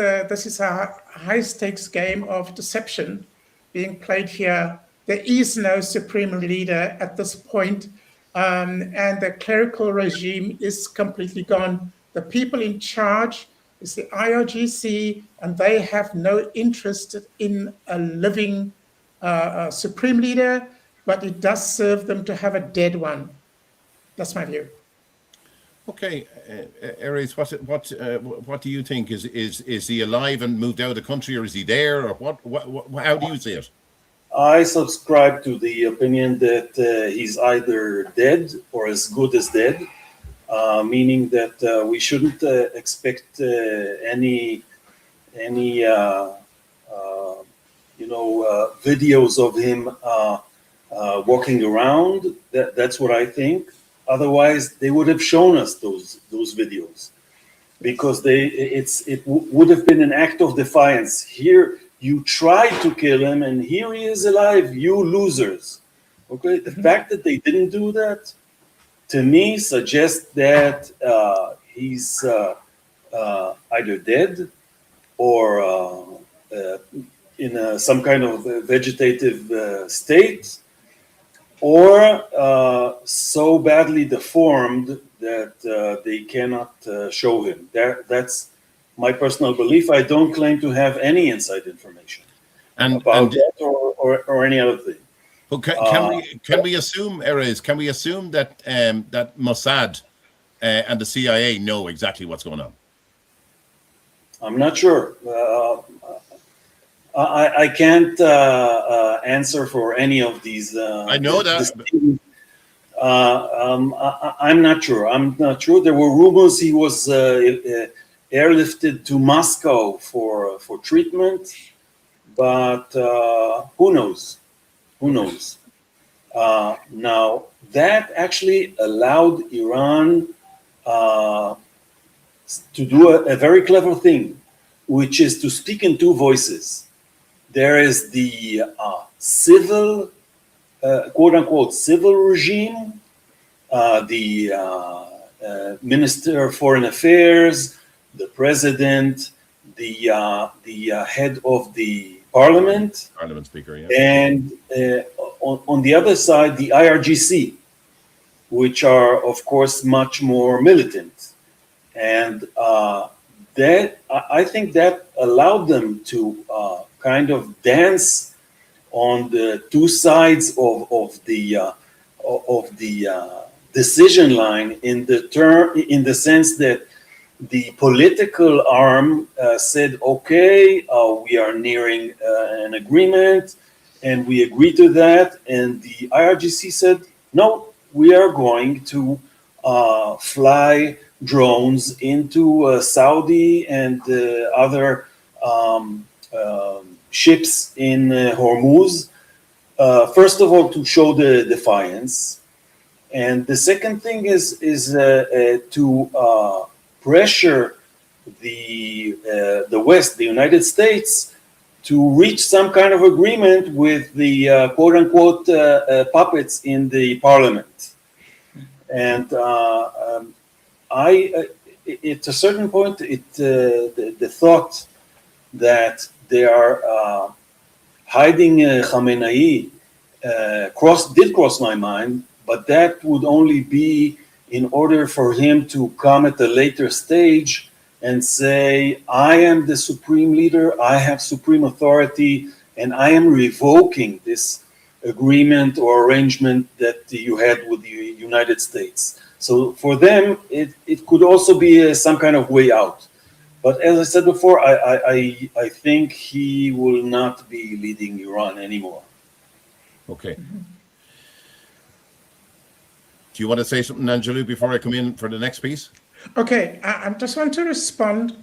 a high stakes game of deception being played here. There is no supreme leader at this point, and the clerical regime is completely gone. The people in charge is the IRGC, and they have no interest in a living supreme leader, but it does serve them to have a dead one. That's my view. Okay, Erez, what do you think? Is he alive and moved out of the country, or is he there, or what? How do you see it? I subscribe to the opinion that he's either dead or as good as dead, meaning that we shouldn't expect any videos of him walking around. That's what I think. Otherwise, they would have shown us those videos, because it would have been an act of defiance. Here, you tried to kill him, and here he is alive. You losers. Okay, the fact that they didn't do that, to me, suggests that he's either dead or in some kind of vegetative state, or so badly deformed that they cannot show him. That's my personal belief. I don't claim to have any inside information about that or any other thing. Well, can we assume, Erez, can we assume that that Mossad and the CIA know exactly what's going on? I'm not sure. I can't answer for any of these. I know that. I'm not sure. I'm not sure. There were rumors he was airlifted to Moscow for treatment, but who knows? Who knows? Now, that actually allowed Iran to do a very clever thing, which is to speak in two voices. There is the civil, quote unquote, civil regime, the Minister of Foreign Affairs, the President, the head of the Parliament, Speaker, yeah. And on the other side, the IRGC, which are, of course, much more militant. And that I think that allowed them to kind of dance on the two sides of the decision line in the sense that the political arm said, okay, we are nearing an agreement and we agree to that. And the IRGC said, no, we are going to fly drones into Saudi and other ships in Hormuz. First of all, to show the defiance. And the second thing is to pressure the West, the United States, to reach some kind of agreement with the quote unquote puppets in the parliament. And at a certain point, the thought that they are hiding Khamenei did cross my mind, but that would only be in order for him to come at a later stage and say, I am the supreme leader, I have supreme authority, and I am revoking this agreement or arrangement that you had with the United States. So for them, it could also be some kind of way out. But as I said before, I think he will not be leading Iran anymore. Okay. Do you want to say something, Anjuli, before I come in for the next piece? Okay, I just want to respond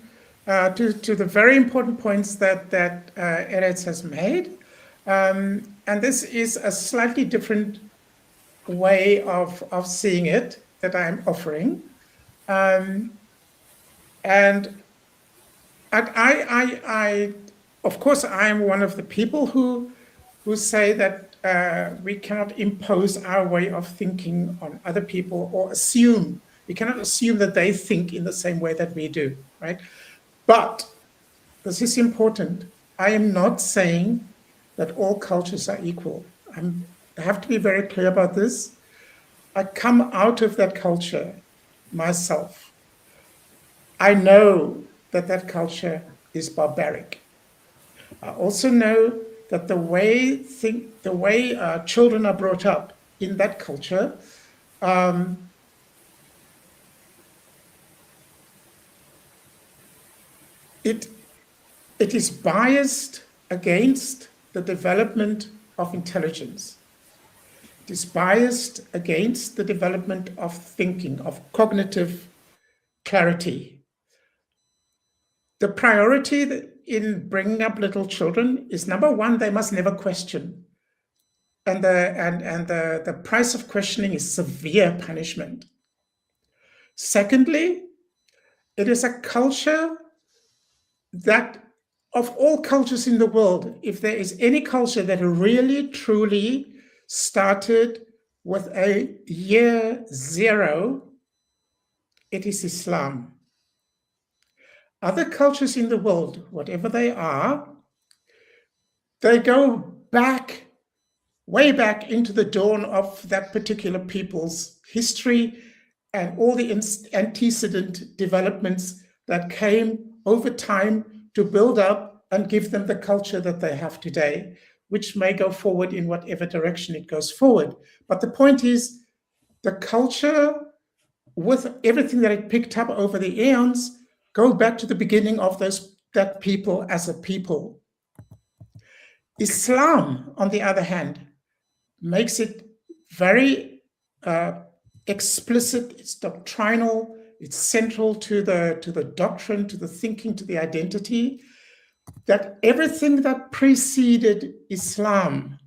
to the very important points that Erez has made. And this is a slightly different way of seeing it that I'm offering. And I, of course, I am one of the people who say that we cannot impose our way of thinking on other people or assume. We cannot assume that they think in the same way that we do, right? But this is important. I am not saying that all cultures are equal. I have to be very clear about this. I come out of that culture myself. I know that that culture is barbaric. I also know that the way children are brought up in that culture, it is biased against the development of intelligence. It is biased against the development of thinking, of cognitive clarity. The priority in bringing up little children is, number one, they must never question. And the price of questioning is severe punishment. Secondly, it is a culture that, of all cultures in the world, if there is any culture that really, truly started with a year zero, it is Islam. Other cultures in the world, whatever they are, they go back, way back into the dawn of that particular people's history and all the antecedent developments that came over time to build up and give them the culture that they have today. which may go forward in whatever direction it goes forward. But the point is, the culture, with everything that it picked up over the eons, go back to the beginning of that people as a people. Islam, on the other hand, makes it very explicit. It's doctrinal. It's central to the doctrine, to the thinking, to the identity, that everything that preceded Islam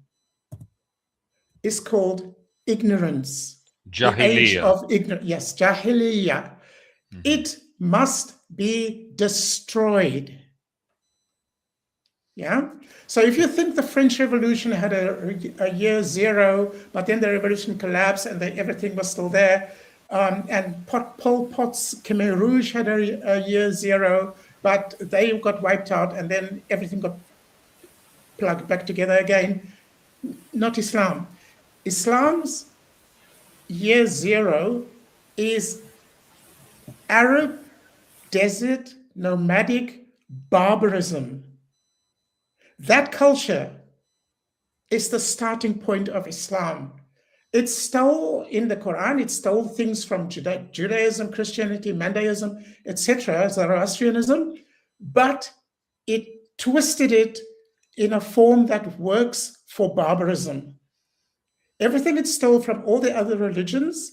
is called ignorance. Jahiliyyah. The age of ignorance. Yes, Jahiliyyah. Mm-hmm. It must be destroyed. Yeah? So if you think the French Revolution had a year zero, but then the revolution collapsed and everything was still there, and Pol Pot's Khmer Rouge had a year zero, but they got wiped out and then everything got plugged back together again. Not Islam. Islam's year zero is Arab, desert, nomadic barbarism. That culture is the starting point of Islam. It stole, in the Quran, it stole things from Judaism, Christianity, Mandaism, etc., Zoroastrianism, but it twisted it in a form that works for barbarism. Everything it stole from all the other religions,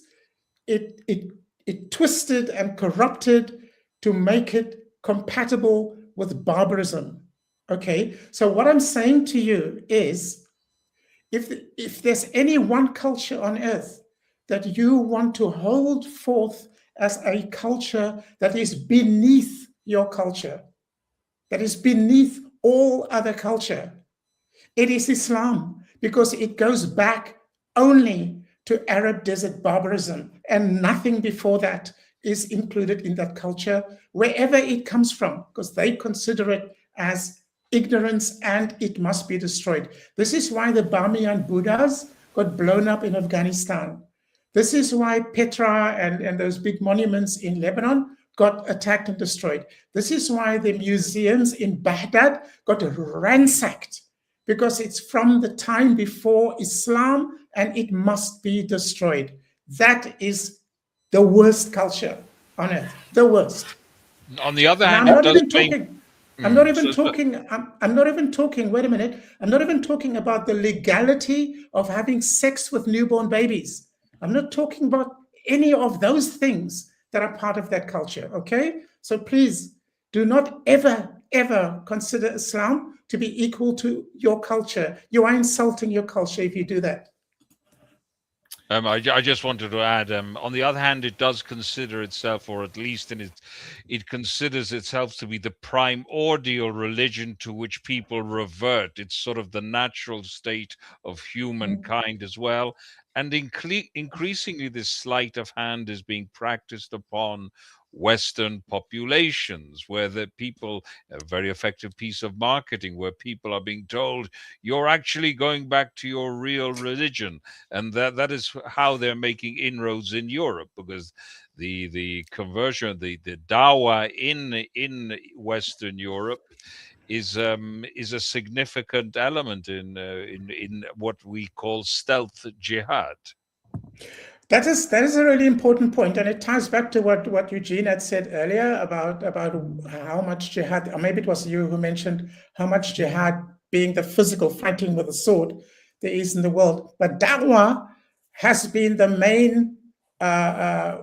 it twisted and corrupted to make it compatible with barbarism. Okay, so what I'm saying to you is, if there's any one culture on earth that you want to hold forth as a culture that is beneath your culture, that is beneath all other culture, it is Islam, because it goes back only to Arab desert barbarism, and nothing before that is included in that culture, wherever it comes from, because they consider it as ignorance and it must be destroyed. This is why the Bamiyan Buddhas got blown up in Afghanistan. This is why Petra and those big monuments in Lebanon got attacked and destroyed. This is why the museums in Baghdad got ransacked, because it's from the time before Islam and it must be destroyed. That is the worst culture on earth, the worst. On the other hand, I'm not even talking, wait a minute, I'm not even talking about the legality of having sex with newborn babies. I'm not talking about any of those things that are part of that culture, okay? So please do not ever, ever consider Islam to be equal to your culture. You are insulting your culture if you do that. I just wanted to add, on the other hand, it does consider itself, or at least it considers itself to be the primordial religion to which people revert. It's sort of the natural state of humankind as well. And increasingly, this sleight of hand is being practiced upon Western populations, where the people, a very effective piece of marketing, where people are being told, you're actually going back to your real religion. And that is how they're making inroads in Europe, because the conversion, the dawah in Western Europe is a significant element in what we call stealth jihad. That is a really important point, and it ties back to what Eugene had said earlier about how much jihad, or maybe it was you who mentioned how much jihad, being the physical fighting with a sword, there is in the world. But da'wah has been the main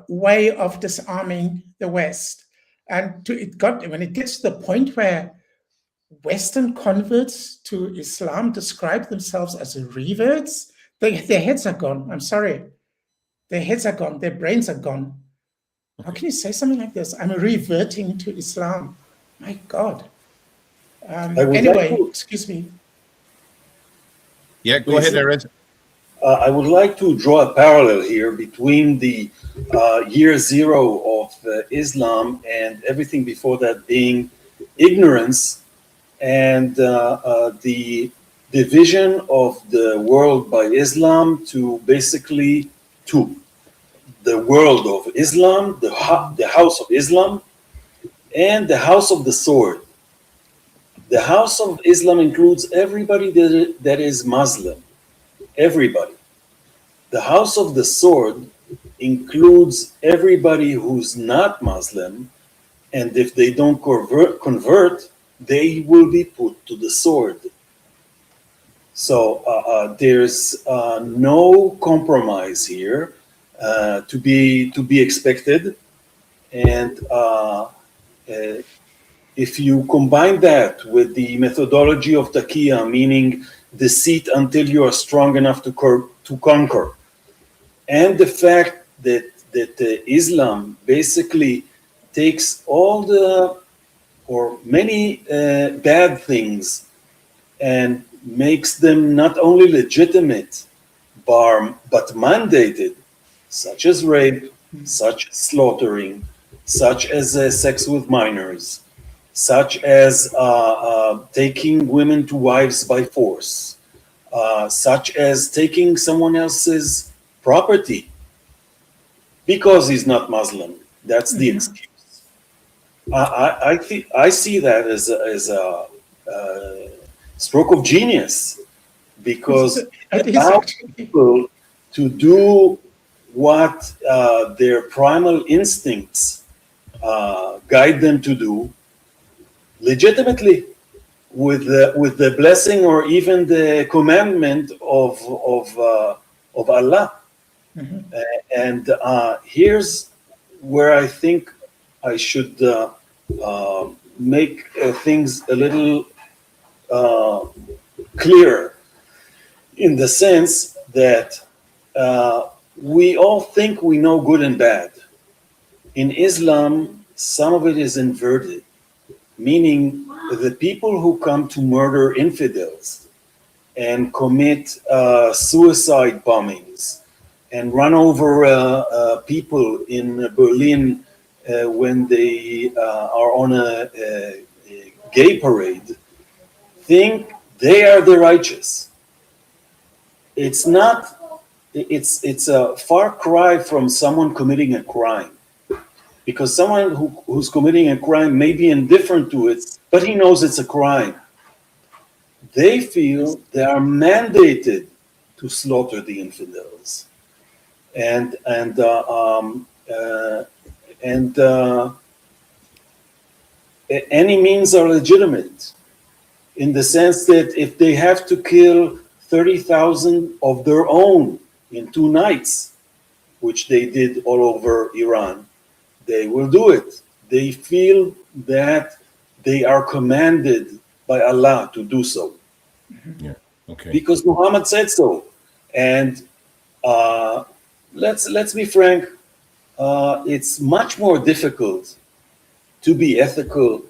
way of disarming the West, and when it gets to the point where Western converts to Islam describe themselves as reverts, their heads are gone. I'm sorry. Their heads are gone. Their brains are gone. How can you say something like this? I'm reverting to Islam. My God. Anyway, excuse me. Yeah, go ahead, Erez. I would like to draw a parallel here between the year zero of Islam and everything before that being ignorance, and the division of the world by Islam to basically two: the world of Islam, the house of Islam, and the house of the sword. The House of Islam includes everybody that is Muslim, everybody. The House of the Sword includes everybody who's not Muslim, and if they don't convert, they will be put to the sword. So there's no compromise here to be expected, and if you combine that with the methodology of taqiyya, meaning deceit until you are strong enough to conquer, and the fact that Islam basically takes all the or many bad things and makes them not only legitimate but mandated, such as rape, such as slaughtering, such as sex with minors, such as taking women to wives by force, such as taking someone else's property because he's not Muslim. That's the excuse. I see that as a stroke of genius, because it allows people to do what their primal instincts guide them to do legitimately, with the blessing or even the commandment of Allah. And here's where I think I should make things a little clearer, in the sense that we all think we know good and bad. In Islam, some of it is inverted, meaning the people who come to murder infidels and commit suicide bombings and run over people in Berlin when they are on a gay parade, think they are the righteous. It's not. It's a far cry from someone committing a crime, because someone who's committing a crime may be indifferent to it, but he knows it's a crime. They feel they are mandated to slaughter the infidels, and any means are legitimate, in the sense that if they have to kill 30,000 of their own in 2 nights, which they did all over Iran, they will do it. They feel that they are commanded by Allah to do so. Yeah. Okay. Because Muhammad said so. And let's be frank, it's much more difficult to be ethical,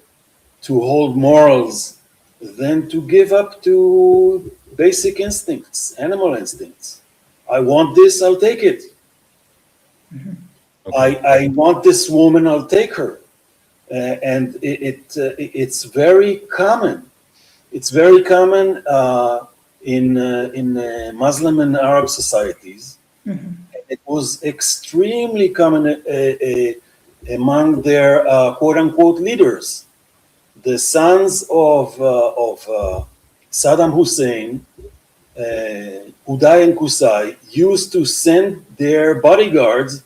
to hold morals, than to give up to basic instincts, animal instincts. I want this, I'll take it. Okay. I want this woman, I'll take her. And it's very common. It's very common in Muslim and Arab societies. It was extremely common among their quote-unquote leaders. The sons of Saddam Hussein, Uday and Qusay, used to send their bodyguards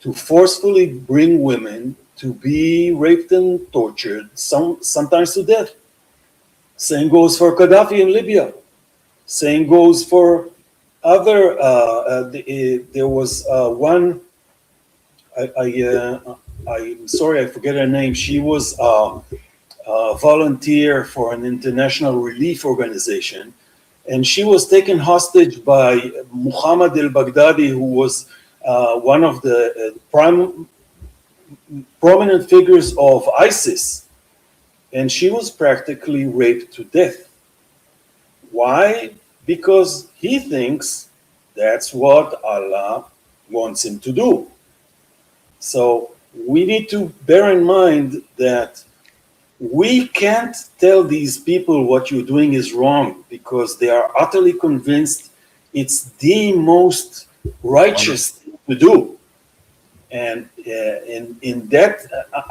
to forcefully bring women to be raped and tortured, sometimes to death. Same goes for Gaddafi in Libya. Same goes for other. There was one. I'm sorry, I forget her name. She was a volunteer for an international relief organization, and she was taken hostage by Muhammad al-Baghdadi, who was one of the prominent figures of ISIS, and she was practically raped to death. Why? Because he thinks that's what Allah wants him to do. So we need to bear in mind that we can't tell these people what you're doing is wrong, because they are utterly convinced it's the most righteous thing to do. And in that,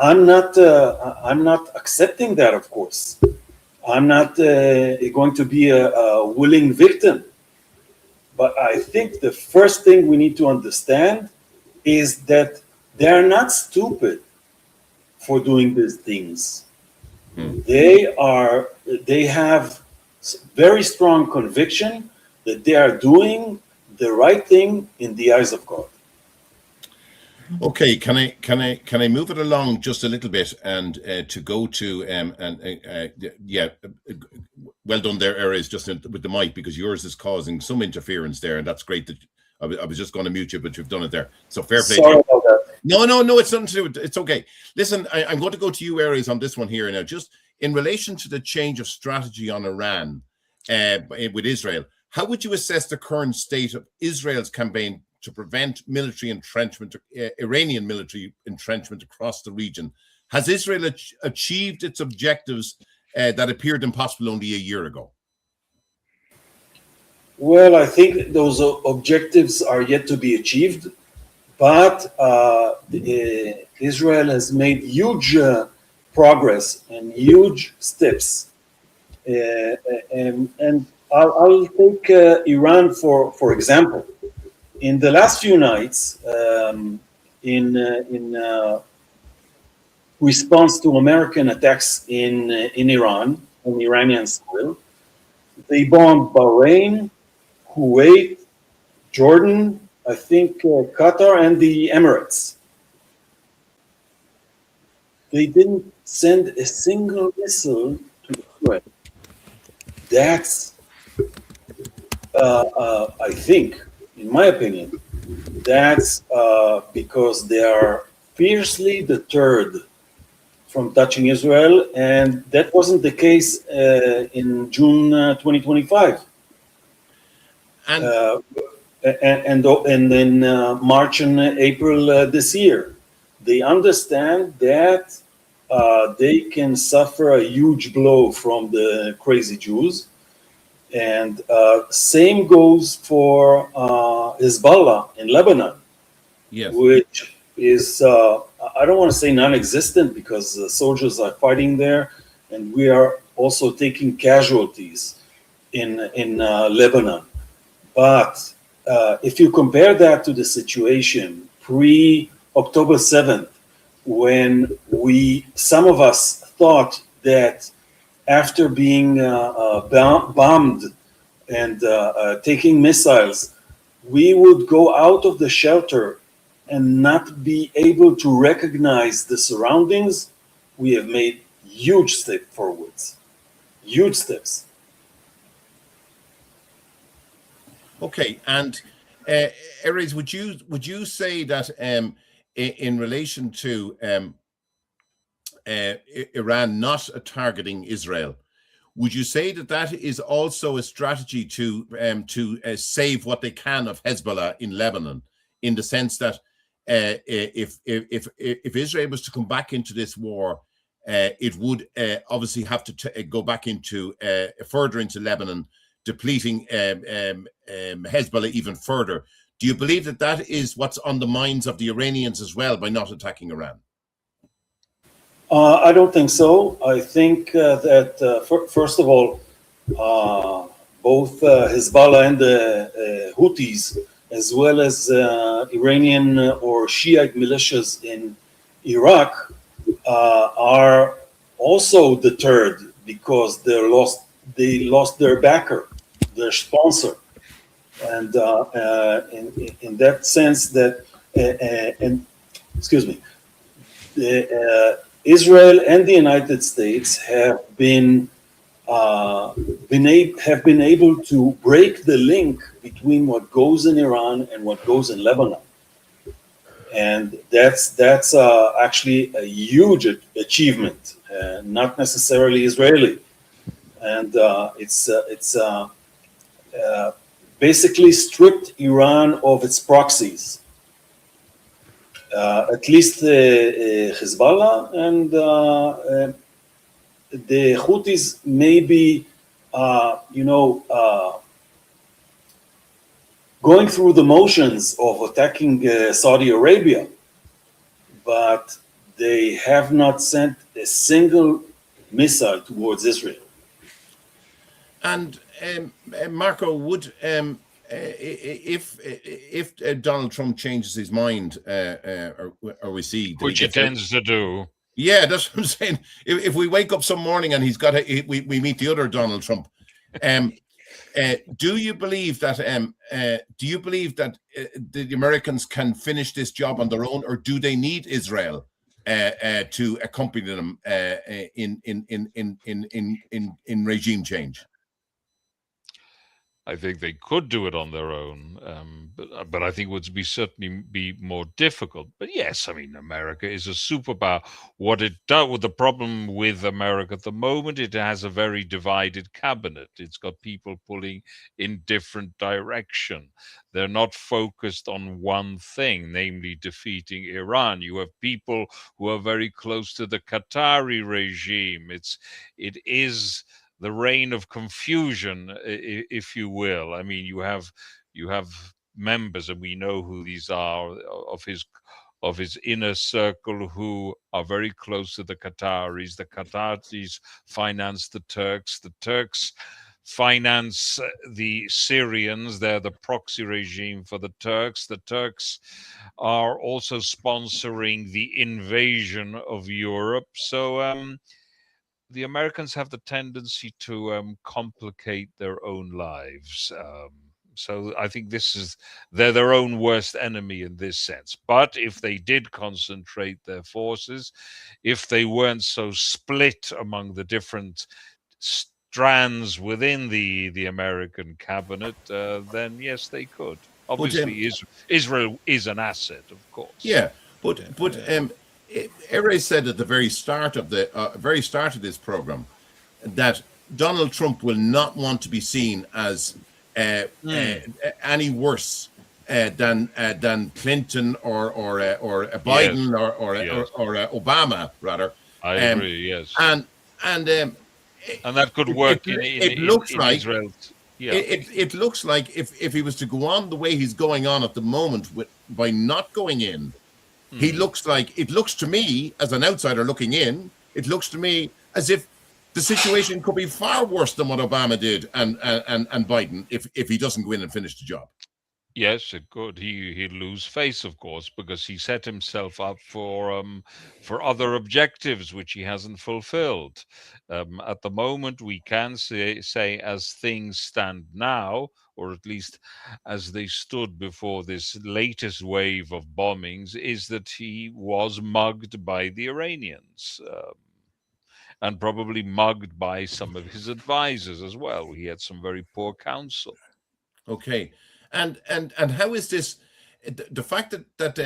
I'm not accepting that, of course. I'm not going to be a willing victim. But I think the first thing we need to understand is that they're not stupid for doing these things. They have very strong conviction that they are doing the right thing in the eyes of God. Okay, can I move it along just a little bit and to go to well done there, Erez, just with the mic, because yours is causing some interference there, and that's great. That I was just going to mute you, but you've done it there. So fair play. Sorry about that. No, it's nothing to do with it. It's okay. Listen, I'm going to go to you, Erez, on this one here now. Just in relation to the change of strategy on Iran with Israel, how would you assess the current state of Israel's campaign to prevent military entrenchment, Iranian military entrenchment across the region? Has Israel achieved its objectives that appeared impossible only a year ago? Well, I think those objectives are yet to be achieved, but Israel has made huge progress and huge steps. And I'll take Iran for example. In the last few nights, in response to American attacks in Iran, on Iranian soil, they bombed Bahrain, Kuwait, Jordan, I think Qatar, and the Emirates. They didn't send a single missile to Israel. That's, I think, in my opinion, that's because they are fiercely deterred from touching Israel, and that wasn't the case in June 2025. And then March and April this year. They understand that they can suffer a huge blow from the crazy Jews. And same goes for Hezbollah in Lebanon, yes, which is, I don't want to say non-existent, because soldiers are fighting there, and we are also taking casualties in Lebanon. But if you compare that to the situation pre-October 7th, when some of us thought that after being bombed and taking missiles, we would go out of the shelter and not be able to recognize the surroundings, we have made huge steps forwards. Huge steps. Okay, and Erez, would you say that in relation to Iran not targeting Israel, would you say that that is also a strategy to save what they can of Hezbollah in Lebanon, in the sense that if Israel was to come back into this war, it would obviously have to go back into further into Lebanon, depleting Hezbollah even further. Do you believe that that is what's on the minds of the Iranians as well by not attacking Iran? I don't think so. I think that, first of all, both Hezbollah and the Houthis, as well as Iranian or Shiite militias in Iraq, are also deterred because they lost their backer, their sponsor. And in that sense that, Israel and the United States have been able to break the link between what goes in Iran and what goes in Lebanon, and that's actually a huge achievement, not necessarily Israeli, and it's basically stripped Iran of its proxies. At least Hezbollah and the Houthis may be, going through the motions of attacking Saudi Arabia, but they have not sent a single missile towards Israel. And Marco, would if Donald Trump changes his mind, or we see that which he tends to do. Yeah, that's what I'm saying. If we wake up some morning and he's got we meet the other Donald Trump, do you believe that the Americans can finish this job on their own, or do they need Israel to accompany them in regime change? I think they could do it on their own, but I think it would certainly be more difficult. But yes, I mean, America is a superpower. What the problem with America at the moment, it has a very divided cabinet. It's got people pulling in different direction. They're not focused on one thing, namely defeating Iran. You have people who are very close to the Qatari regime. It is the reign of confusion, if you will. I mean, you have members, and we know who these are, of his inner circle, who are very close to the Qataris. The Qataris finance the Turks. The Turks finance the Syrians. They're the proxy regime for the Turks. The Turks are also sponsoring the invasion of Europe. So the Americans have the tendency to complicate their own lives. So I think they're their own worst enemy in this sense. But if they did concentrate their forces, if they weren't so split among the different strands within the American cabinet, then yes, they could. Obviously, Israel is an asset, of course. Yeah, but Erez said at the very start of this program that Donald Trump will not want to be seen as any worse than Clinton or Biden, yes, or Obama, rather. I agree. Yes, and that could work. It looks like Israel. Yeah. It looks like if he was to go on the way he's going on at the moment by not going in. It looks to me, as an outsider looking in, it looks to me as if the situation could be far worse than what Obama did and Biden if he doesn't go in and finish the job. Yes, it could. He'd lose face, of course, because he set himself up for other objectives which he hasn't fulfilled. At the moment, we can say as things stand now, or at least as they stood before this latest wave of bombings, is that he was mugged by the Iranians. And probably mugged by some of his advisors as well. He had some very poor counsel. Okay. And how is this, the fact that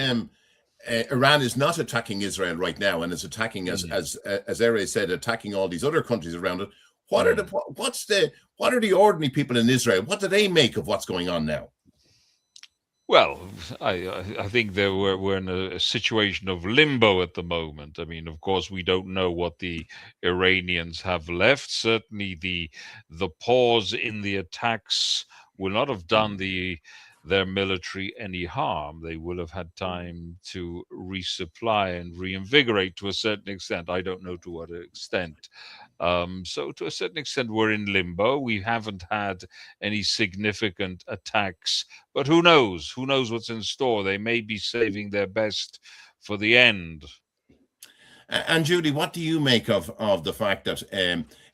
Iran is not attacking Israel right now and is attacking, as Erez said, attacking all these other countries around it? What are the ordinary people in Israel? What do they make of what's going on now? Well, I think we're in a situation of limbo at the moment. I mean, of course, we don't know what the Iranians have left. Certainly, the pause in the attacks will not have done their military any harm. They will have had time to resupply and reinvigorate to a certain extent. I don't know to what extent. So to a certain extent, we're in limbo. We haven't had any significant attacks, but who knows? Who knows what's in store? They may be saving their best for the end. Anjuli, what do you make of the fact that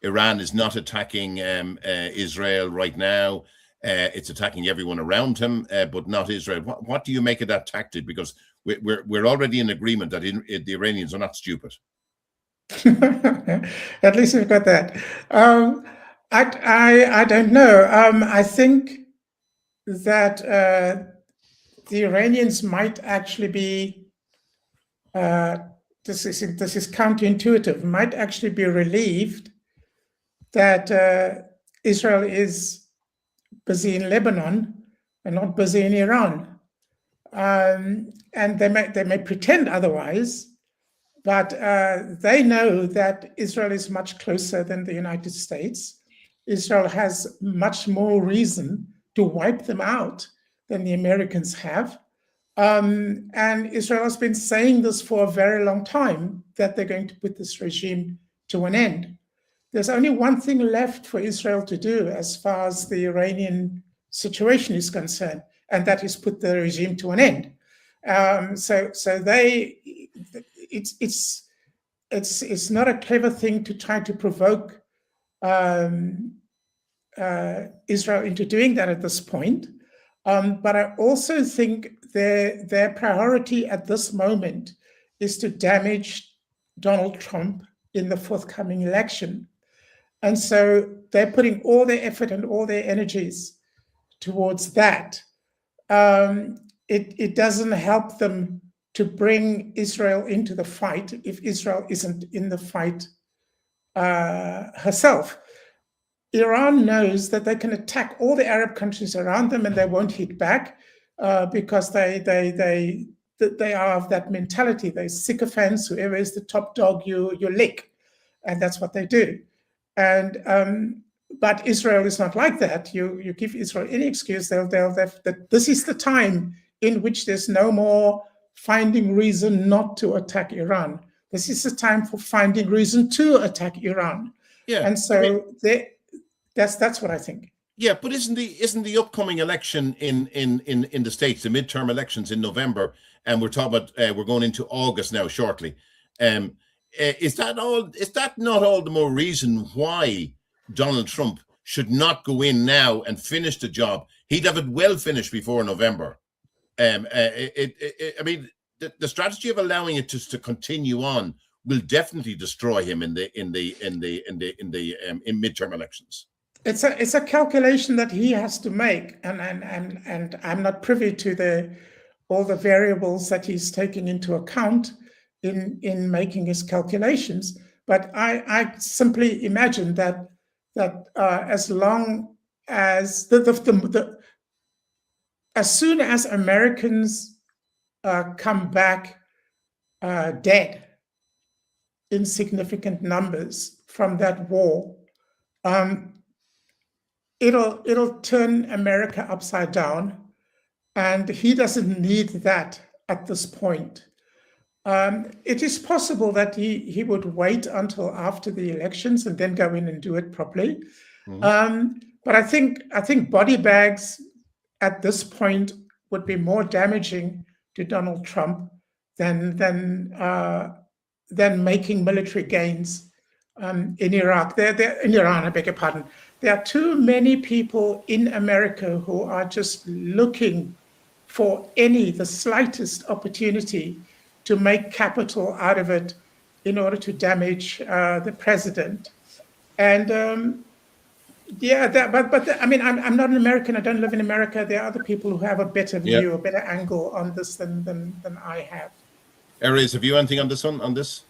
Iran is not attacking Israel right now? It's attacking everyone around him, but not Israel. What do you make of that tactic? Because we're already in agreement that the Iranians are not stupid. At least we've got that. I don't know. I think that the Iranians might actually be. This is counterintuitive. Might actually be relieved that Israel is busy in Lebanon and not busy in Iran, and they may pretend otherwise. But they know that Israel is much closer than the United States. Israel has much more reason to wipe them out than the Americans have. And Israel has been saying this for a very long time, that they're going to put this regime to an end. there's only one thing left for Israel to do as far as the Iranian situation is concerned, and that is put the regime to an end. It's not a clever thing to try to provoke Israel into doing that at this point. But I also think their priority at this moment is to damage Donald Trump in the forthcoming election. And so they're putting all their effort and all their energies towards that. It doesn't help them to bring Israel into the fight if Israel isn't in the fight herself. Iran knows that they can attack all the Arab countries around them and they won't hit back because they are of that mentality. They're sycophants. Whoever is the top dog, you lick, and that's what they do. And but Israel is not like that. You give Israel any excuse, this is the time in which there's no more finding reason not to attack Iran. This is the time for finding reason to attack Iran. Yeah, and so that's what I think. Yeah, but isn't the upcoming election in the States, the midterm elections in November, and we're talking about we're going into August now shortly. Is that not all the more reason why Donald Trump should not go in now and finish the job? He'd have it well finished before November. I mean, the strategy of allowing it just to continue on will definitely destroy him in midterm elections. It's a calculation that he has to make, and I'm not privy to all the variables that he's taking into account in making his calculations. But I simply imagine that as long as as soon as Americans come back dead in significant numbers from that war, it'll turn America upside down, and he doesn't need that at this point. It is possible that he would wait until after the elections and then go in and do it properly. Mm-hmm. But I think body bags at this point would be more damaging to Donald Trump than making military gains in Iraq. In Iran, I beg your pardon. There are too many people in America who are just looking for the slightest opportunity to make capital out of it in order to damage the president. And I mean, I'm not an American. I don't live in America. There are other people who have a better view, a better angle on this than I have. Erez, have you anything on this one? On this?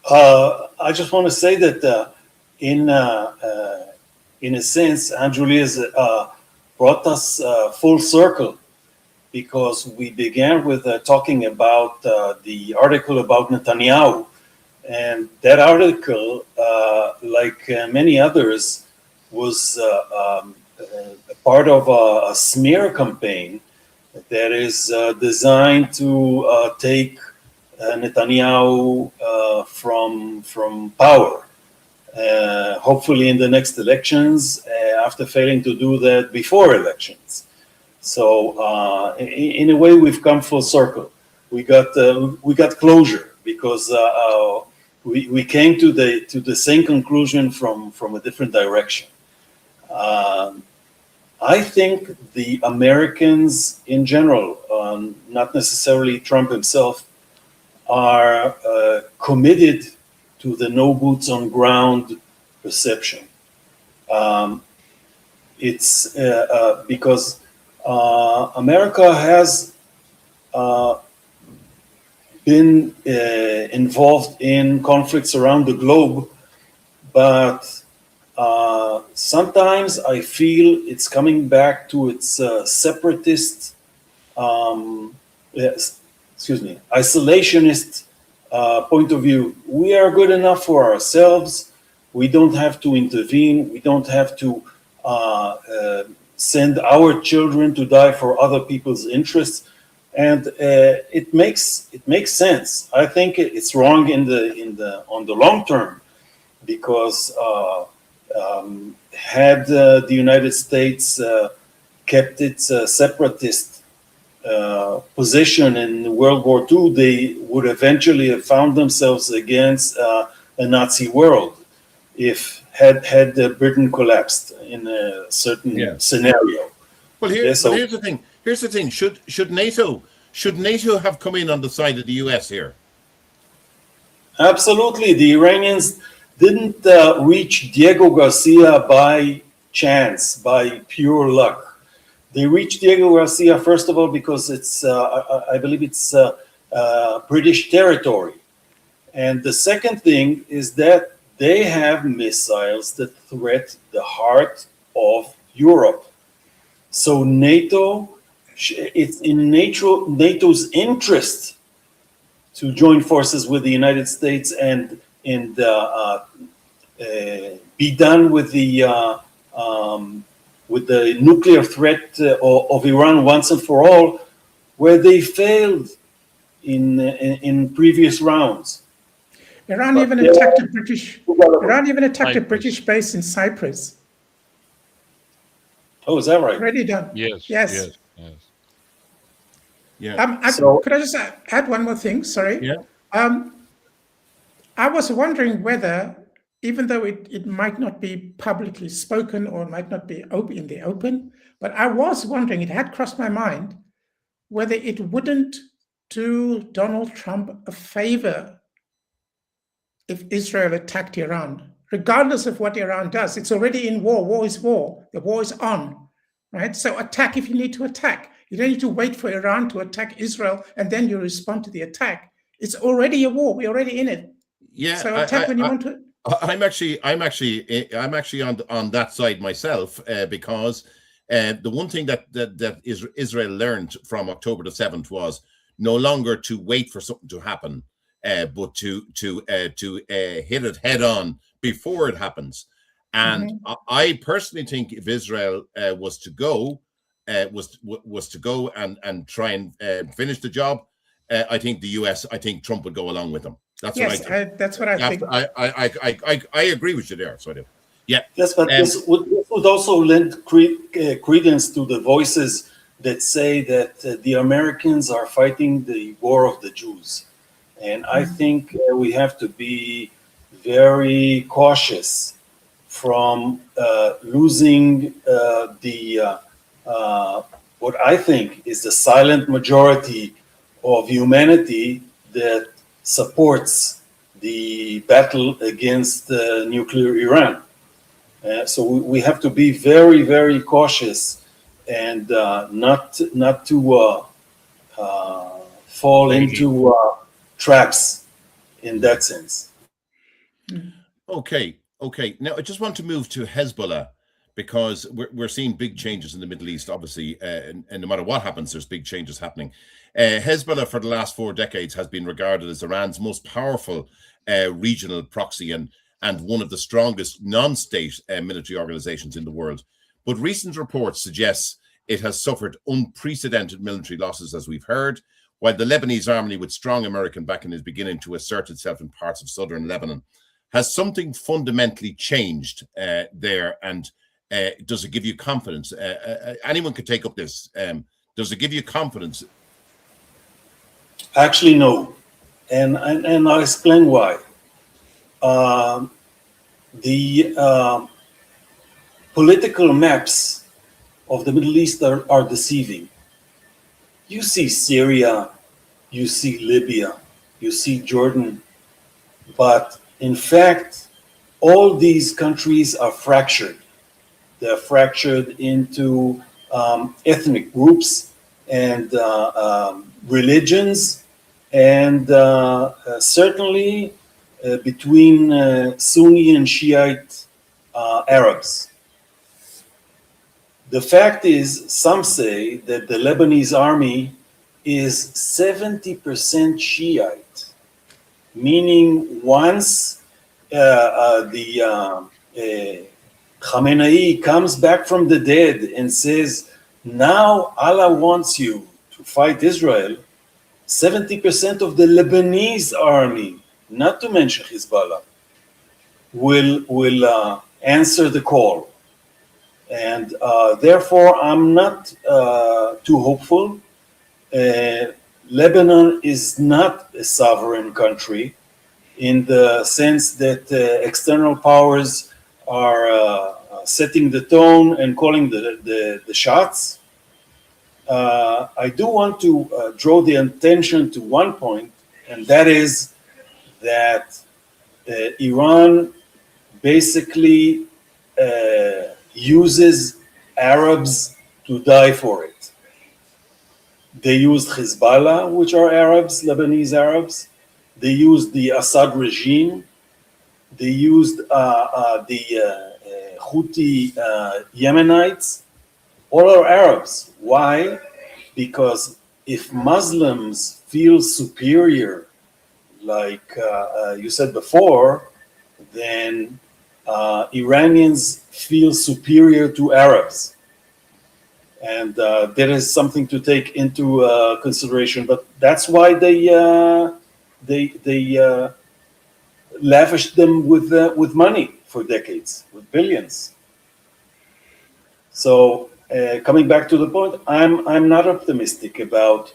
I just want to say that in a sense, Anjuli has brought us full circle, because we began with talking about the article about Netanyahu, and that article, like many others, was a part of a smear campaign that is designed to take Netanyahu from power, hopefully in the next elections, after failing to do that before elections. So in a way, we've come full circle. We got closure, because we came to the same conclusion from a different direction. I think the Americans in general, not necessarily Trump himself, are committed to the no boots on ground perception. It's because America has been involved in conflicts around the globe, but sometimes I feel it's coming back to its separatist, isolationist point of view. We are good enough for ourselves. We don't have to intervene. We don't have to send our children to die for other people's interests, and it makes sense. I think it's wrong on the long term, because had the United States kept its separatist position in World War II, they would eventually have found themselves against a Nazi world if had Britain collapsed in a certain scenario. Well, here's the thing. Here's the thing. Should NATO have come in on the side of the US here? Absolutely. The Iranians didn't reach Diego Garcia by chance, by pure luck. They reached Diego Garcia, first of all, because it's, I believe it's British territory. And the second thing is that they have missiles that threat the heart of Europe. So NATO, it's in NATO's interest to join forces with the United States and be done with the nuclear threat of Iran once and for all, where they failed in previous rounds. Iran even attacked a British base in Cyprus. Oh, is that right? Already done. Yes. Yeah. Could I just add one more thing? Sorry. Yeah. I was wondering whether, even though it might not be publicly spoken or might not be in the open, but I was wondering, it had crossed my mind, whether it wouldn't do Donald Trump a favor if Israel attacked Iran, regardless of what Iran does. It's already in war. War is war. The war is on, right? So attack if you need to attack. You don't need to wait for Iran to attack Israel and then you respond to the attack. It's already a war. We're already in it. Yeah. So attack when you want to. I'm actually on that side myself because the one thing that Israel learned from October the 7th was no longer to wait for something to happen, but to hit it head on before it happens. And I personally think if Israel was to go and try and finish the job, I think Trump would go along with them. That's what I think. That's what I think. I agree with you there. So I do. Yeah. Yes, but this would also lend credence to the voices that say that the Americans are fighting the war of the Jews. And I think we have to be very cautious from losing what I think is the silent majority of humanity that supports the battle against nuclear Iran. So we have to be very, very cautious and not to fall into traps in that sense. Okay. Now I just want to move to Hezbollah because we're seeing big changes in the Middle East, obviously, and no matter what happens, there's big changes happening. Hezbollah for the last 4 decades has been regarded as Iran's most powerful regional proxy and one of the strongest non-state military organizations in the world. But recent reports suggest it has suffered unprecedented military losses, as we've heard, while the Lebanese army with strong American backing is beginning to assert itself in parts of southern Lebanon. Has something fundamentally changed there? And does it give you confidence? Anyone could take up this. Does it give you confidence? Actually, no. And I'll explain why. The political maps of the Middle East are deceiving. You see Syria, you see Libya, you see Jordan, but in fact, all these countries are fractured. They're fractured into ethnic groups and religions, and certainly between Sunni and Shiite Arabs. The fact is, some say that the Lebanese army is 70% Shiite, meaning once Khamenei comes back from the dead and says, now Allah wants you to fight Israel, 70% of the Lebanese army, not to mention Hezbollah, will answer the call. And therefore, I'm not too hopeful. Lebanon is not a sovereign country in the sense that external powers are setting the tone and calling the shots. I do want to draw the attention to one point, and that is that Iran basically uses Arabs to die for it. They used Hezbollah, which are Arabs, Lebanese Arabs. They used the Assad regime. They used the Houthi Yemenites. All are Arabs. Why? Because if Muslims feel superior, like you said before, then Iranians feel superior to Arabs. And that is something to take into consideration. But that's why they lavished them with money for decades, with billions. So coming back to the point, I'm not optimistic about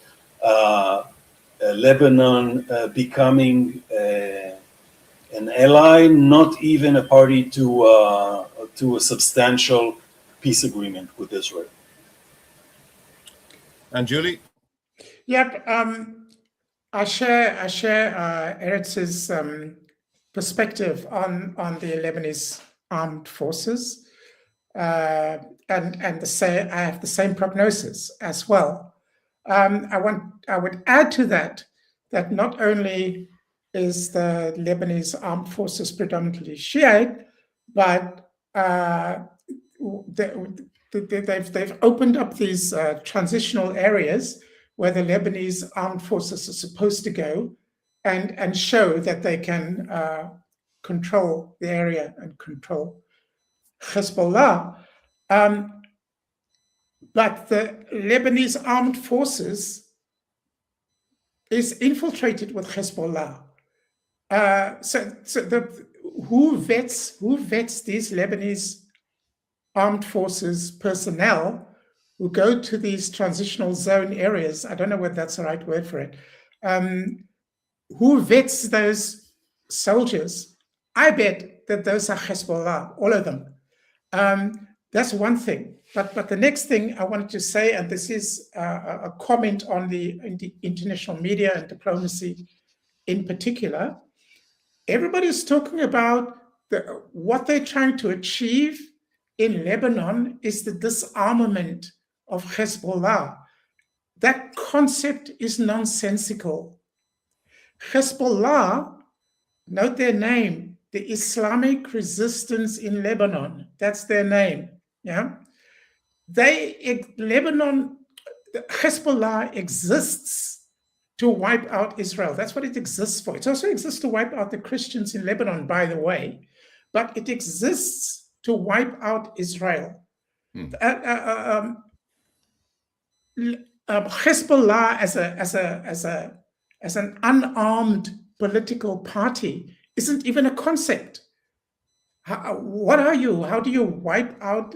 Lebanon becoming an ally, not even a party to a substantial peace agreement with Israel. Anjuli? Yep. I share Erez's perspective on the Lebanese armed forces, and I have the same prognosis as well. I would add to that not only is the Lebanese armed forces predominantly Shiite, but they've opened up these transitional areas where the Lebanese armed forces are supposed to go and show that they can control the area and control Hezbollah. But the Lebanese armed forces is infiltrated with Hezbollah. Who vets these Lebanese armed forces personnel who go to these transitional zone areas? I don't know whether that's the right word for it. Who vets those soldiers? I bet that those are Hezbollah, all of them. That's one thing. But the next thing I wanted to say, and this is a comment on the international media and diplomacy in particular, everybody's talking about what they're trying to achieve in Lebanon is the disarmament of Hezbollah. That concept is nonsensical. Hezbollah, note their name, the Islamic Resistance in Lebanon. That's their name. Yeah, Hezbollah exists to wipe out Israel. That's what it exists for. It also exists to wipe out the Christians in Lebanon, by the way, but it exists to wipe out Israel. Hezbollah as an unarmed political party isn't even a concept. What are you? How do you wipe out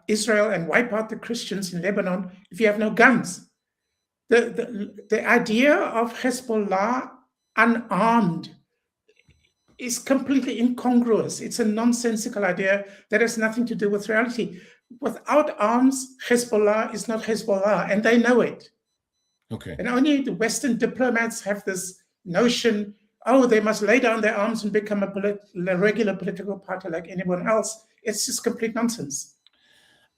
Israel and wipe out the Christians in Lebanon if you have no guns? The idea of Hezbollah unarmed is completely incongruous. It's a nonsensical idea that has nothing to do with reality. Without arms, Hezbollah is not Hezbollah, and they know it. Okay. And only the Western diplomats have this notion, oh, they must lay down their arms and become a regular political party like anyone else. It's just complete nonsense.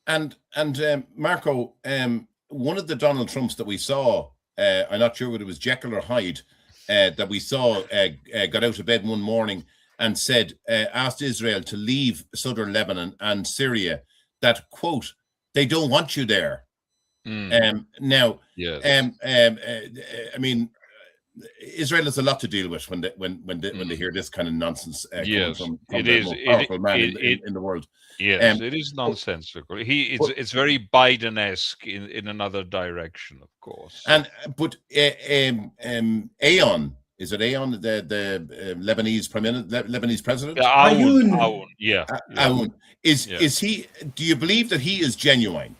And Marco, one of the Donald Trumps that we saw, I'm not sure whether it was Jekyll or Hyde, that we saw got out of bed one morning and said, asked Israel to leave southern Lebanon and Syria, that, quote, they don't want you there. Now, yes. I mean, Israel has a lot to deal with when they hear this kind of nonsense coming from the most powerful man in the world. Yes, it is nonsensical. It's very Biden-esque in another direction, of course. But Aon Is it Aoun, the Lebanese president? Aoun, yeah. Aoun. Is he? Do you believe that he is genuine?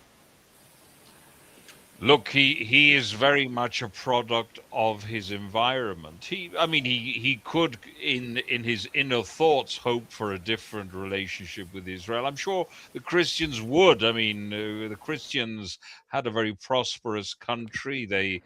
Look, he is very much a product of his environment. He could in his inner thoughts hope for a different relationship with Israel. I'm sure the Christians would. The Christians had a very prosperous country.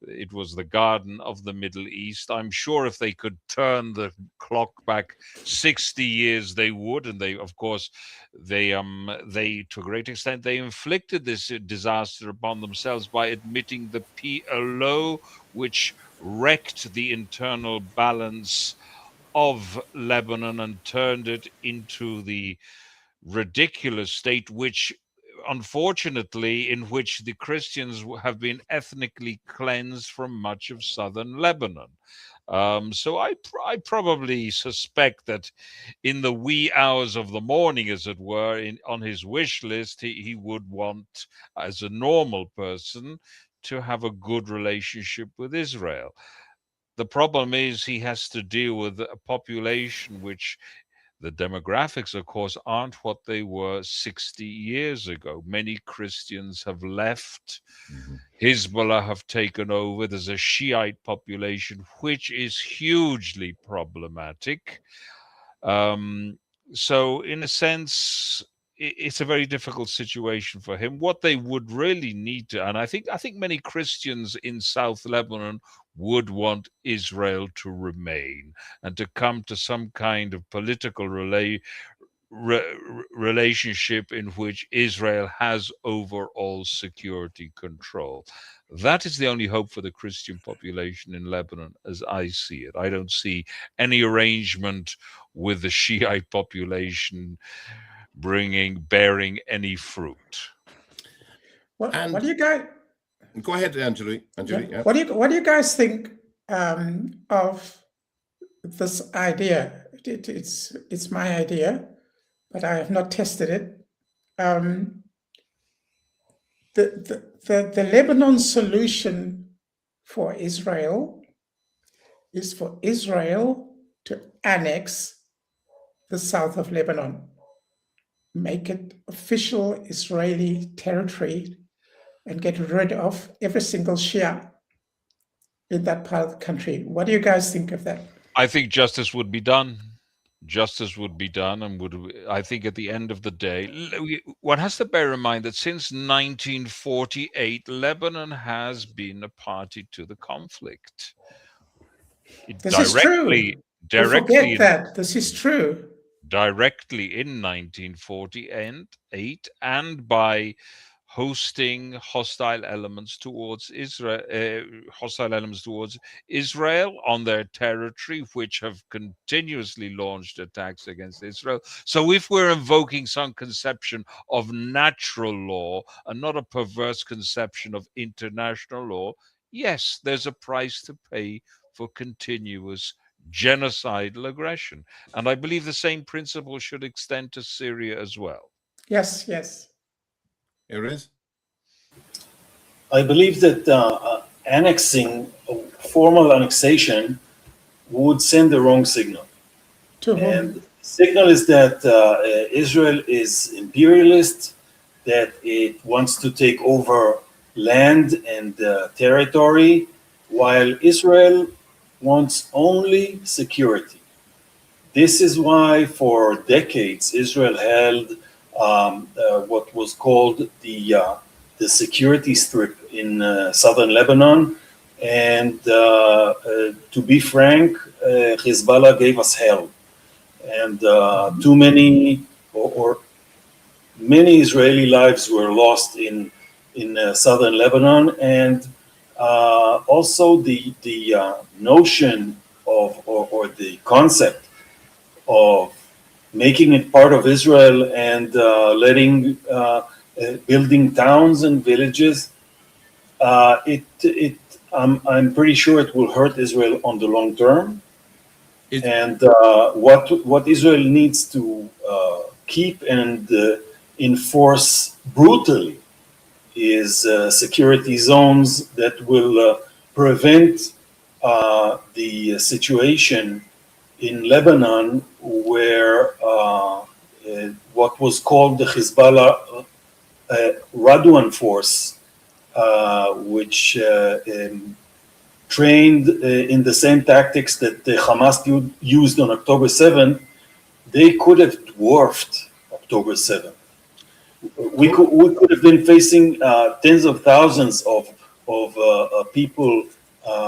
It was the Garden of the Middle East. I'm sure if they could turn the clock back 60 years, they would. And they, of course, they to a great extent, they inflicted this disaster upon themselves by admitting the PLO, which wrecked the internal balance of Lebanon and turned it into the ridiculous state which, unfortunately, in which the Christians have been ethnically cleansed from much of southern Lebanon. So I probably suspect that in the wee hours of the morning, as it were, on his wish list, he would want, as a normal person, to have a good relationship with Israel. The problem is he has to deal with a population which, the demographics, of course, aren't what they were 60 years ago. Many Christians have left. Mm-hmm. Hezbollah have taken over. There's a Shiite population, which is hugely problematic. So in a sense, it's a very difficult situation for him. What they would really need to, and I think many Christians in South Lebanon would want Israel to remain and to come to some kind of political relationship in which Israel has overall security control. That is the only hope for the Christian population in Lebanon, as I see it. I don't see any arrangement with the Shiite population bearing any fruit. What do you guys? Go ahead, Anjuli. Yeah. What do you guys think of this idea? It's my idea, but I have not tested it. The Lebanon solution for Israel is for Israel to annex the south of Lebanon, make it official Israeli territory, and get rid of every single Shia in that part of the country. What do you guys think of that? I think justice would be done. And I think at the end of the day, one has to bear in mind that since 1948, Lebanon has been a party to the conflict. This is true. Forget that. This is true. Directly in 1948, and by hosting hostile elements towards Israel on their territory, which have continuously launched attacks against Israel. So if we're invoking some conception of natural law and not a perverse conception of international law, yes, there's a price to pay for continuous genocidal aggression. And I believe the same principle should extend to Syria as well. Yes. Erez? I believe that formal annexation would send the wrong signal. To whom? And the signal is that Israel is imperialist, that it wants to take over land and territory, while Israel wants only security. This is why for decades Israel held what was called the security strip in southern Lebanon. And to be frank, Hezbollah gave us hell. And too many or many Israeli lives were lost in southern Lebanon. And also the notion of or the concept of making it part of Israel and building towns and villages, I'm pretty sure it will hurt Israel on the long term. What Israel needs to keep and enforce brutally is security zones that will prevent the situation in Lebanon, where what was called the Hezbollah Radwan force, which trained in the same tactics that the Hamas used on October 7th, they could have dwarfed October 7th. We could have been facing tens of thousands of people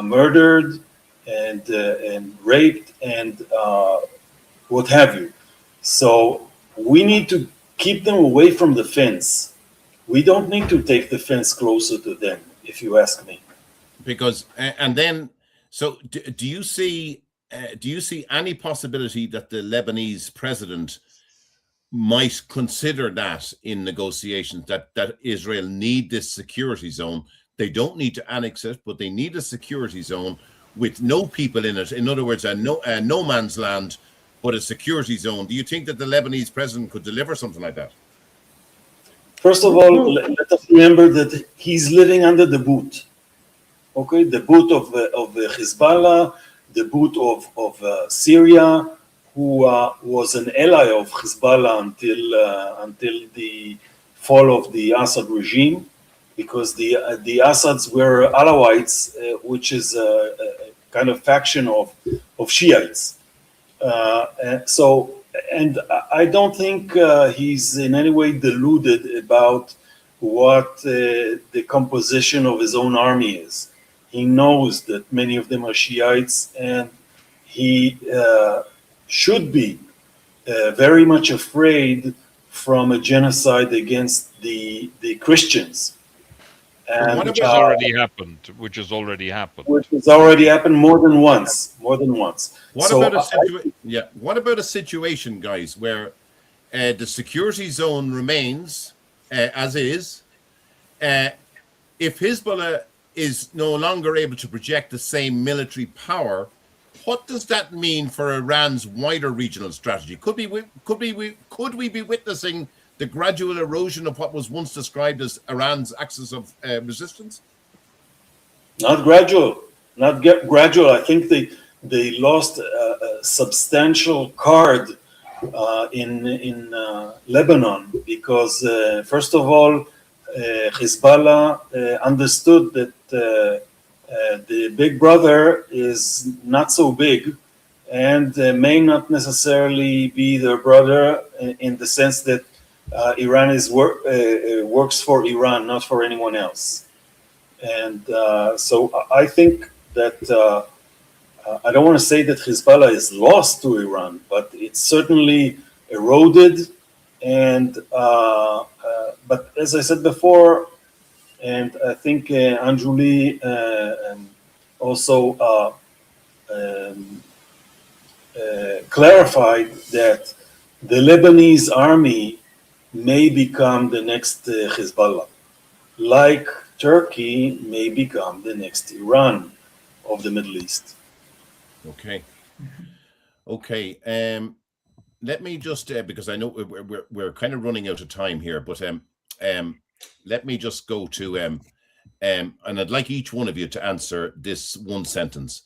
murdered and raped and what have you. So we need to keep them away from the fence. We don't need to take the fence closer to them, if you ask me. Because and then, so do you see any possibility that the Lebanese president might consider that in negotiations, that Israel need this security zone? They don't need to annex it, but they need a security zone with no people in it. In other words, a no man's land, but a security zone. Do you think that the Lebanese president could deliver something like that? First of all, let us remember that he's living under the boot. Okay, the boot of Hezbollah, the boot of Syria, who was an ally of Hezbollah until the fall of the Assad regime, because the Assads were Alawites, which is a kind of faction of Shiites. And I don't think he's in any way deluded about what the composition of his own army is. He knows that many of them are Shiites, and he should be very much afraid from a genocide against the Christians. And, which has already happened. Which has already happened more than once. What about a situation, guys, where the security zone remains as is? If Hezbollah is no longer able to project the same military power, what does that mean for Iran's wider regional strategy? Could we be witnessing the gradual erosion of what was once described as Iran's axis of resistance? Not gradual. I think they lost a substantial card in Lebanon because, first of all, Hezbollah understood that the big brother is not so big and may not necessarily be their brother in the sense that Iran works for Iran, not for anyone else. And so I think that I don't want to say that Hezbollah is lost to Iran, but it's certainly eroded. And but as I said before, and I think Anjuli also clarified that the Lebanese army may become the next Hezbollah, like Turkey may become the next Iran of the Middle East. Okay. Let me just because I know we're kind of running out of time here, but let me just go to and I'd like each one of you to answer this one sentence.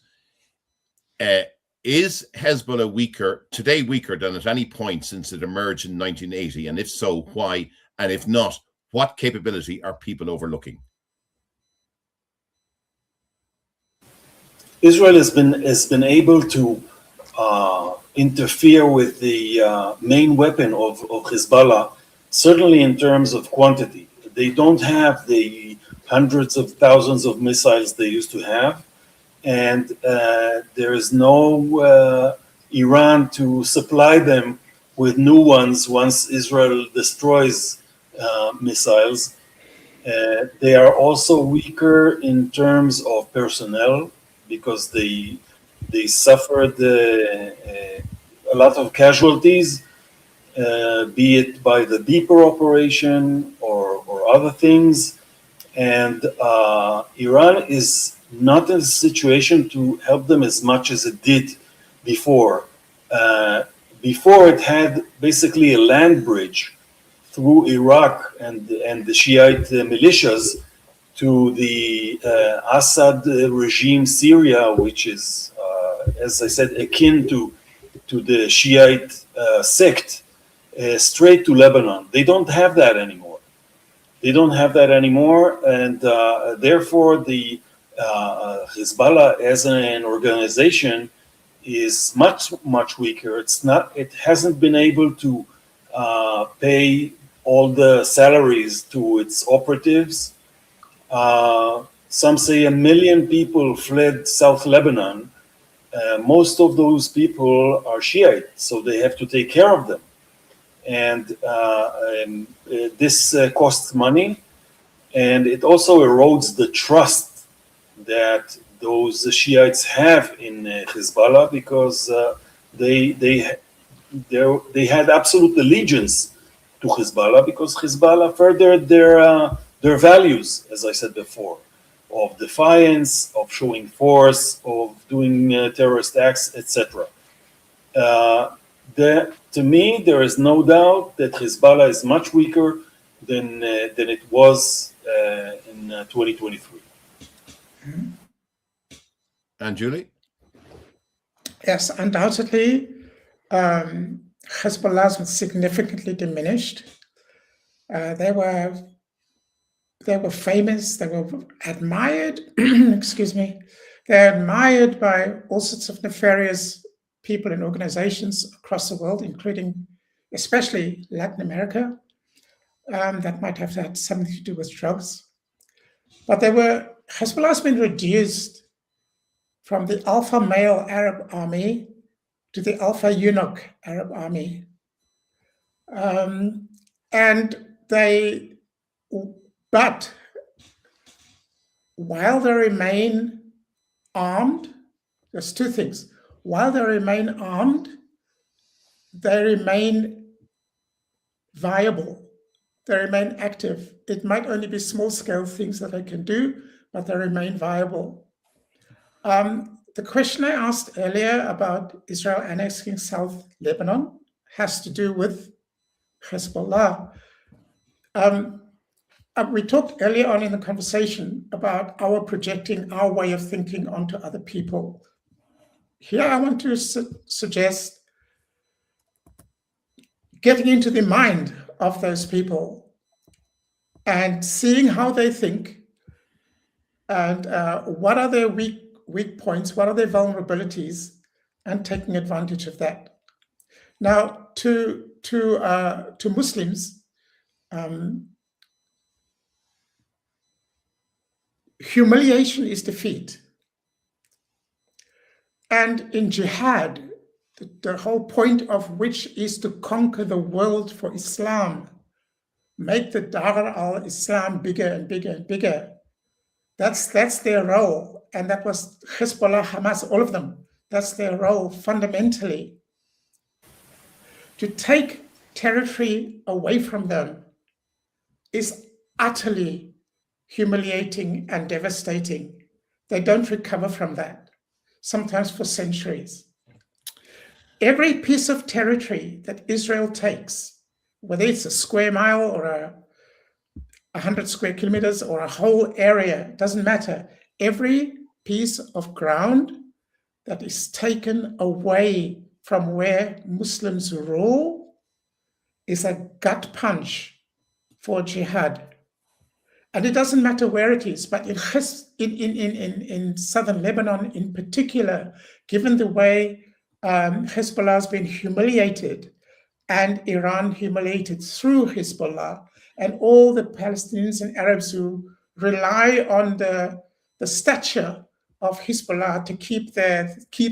Is Hezbollah today weaker than at any point since it emerged in 1980? And if so, why? And if not, what capability are people overlooking? Israel has been able to interfere with the main weapon of Hezbollah, certainly in terms of quantity. They don't have the hundreds of thousands of missiles they used to have, and there is no Iran to supply them with new ones once Israel destroys missiles. They are also weaker in terms of personnel because they suffered a lot of casualties, be it by the Beeper operation or other things. And Iran is not in a situation to help them as much as it did before. Before it had basically a land bridge through Iraq and the Shiite militias to the Assad regime Syria, which is, as I said, akin to the Shiite sect, straight to Lebanon. They don't have that anymore. They don't have that anymore, and therefore the Hezbollah as an organization is much weaker. It hasn't been able to pay all the salaries to its operatives. Some say 1 million people fled South Lebanon. Most of those people are Shiite, so they have to take care of them. And this costs money, and it also erodes the trust that those Shiites have in Hezbollah, because they had absolute allegiance to Hezbollah, because Hezbollah furthered their values, as I said before, of defiance, of showing force, of doing terrorist acts, etc. To me, there is no doubt that Hezbollah is much weaker than it was in 2023. Anjuli? Yes, undoubtedly, Hezbollah was significantly diminished. They were famous, they were admired, excuse me, they're admired by all sorts of nefarious people and organizations across the world, including especially Latin America, that might have had something to do with drugs. But Hezbollah has been reduced from the alpha male Arab army to the alpha eunuch Arab army. But while they remain armed, there's two things. While they remain armed, they remain viable. They remain active. It might only be small-scale things that they can do, but they remain viable. The question I asked earlier about Israel annexing South Lebanon has to do with Hezbollah. We talked earlier on in the conversation about our projecting our way of thinking onto other people. Here I want to suggest getting into the mind of those people and seeing how they think and what are their weak points, what are their vulnerabilities, and taking advantage of that. Now, to Muslims, humiliation is defeat. And in jihad, the whole point of which is to conquer the world for Islam, make the Dar al-Islam bigger and bigger and bigger. That's their role. And that was Hezbollah, Hamas, all of them. That's their role fundamentally. To take territory away from them is utterly humiliating and devastating. They don't recover from that, sometimes for centuries. Every piece of territory that Israel takes, whether it's a square mile or 100 square kilometers or a whole area, doesn't matter. Every piece of ground that is taken away from where Muslims rule is a gut punch for jihad. And it doesn't matter where it is, but in southern Lebanon in particular, given the way Hezbollah has been humiliated and Iran humiliated through Hezbollah, and all the Palestinians and Arabs who rely on the stature of Hezbollah to keep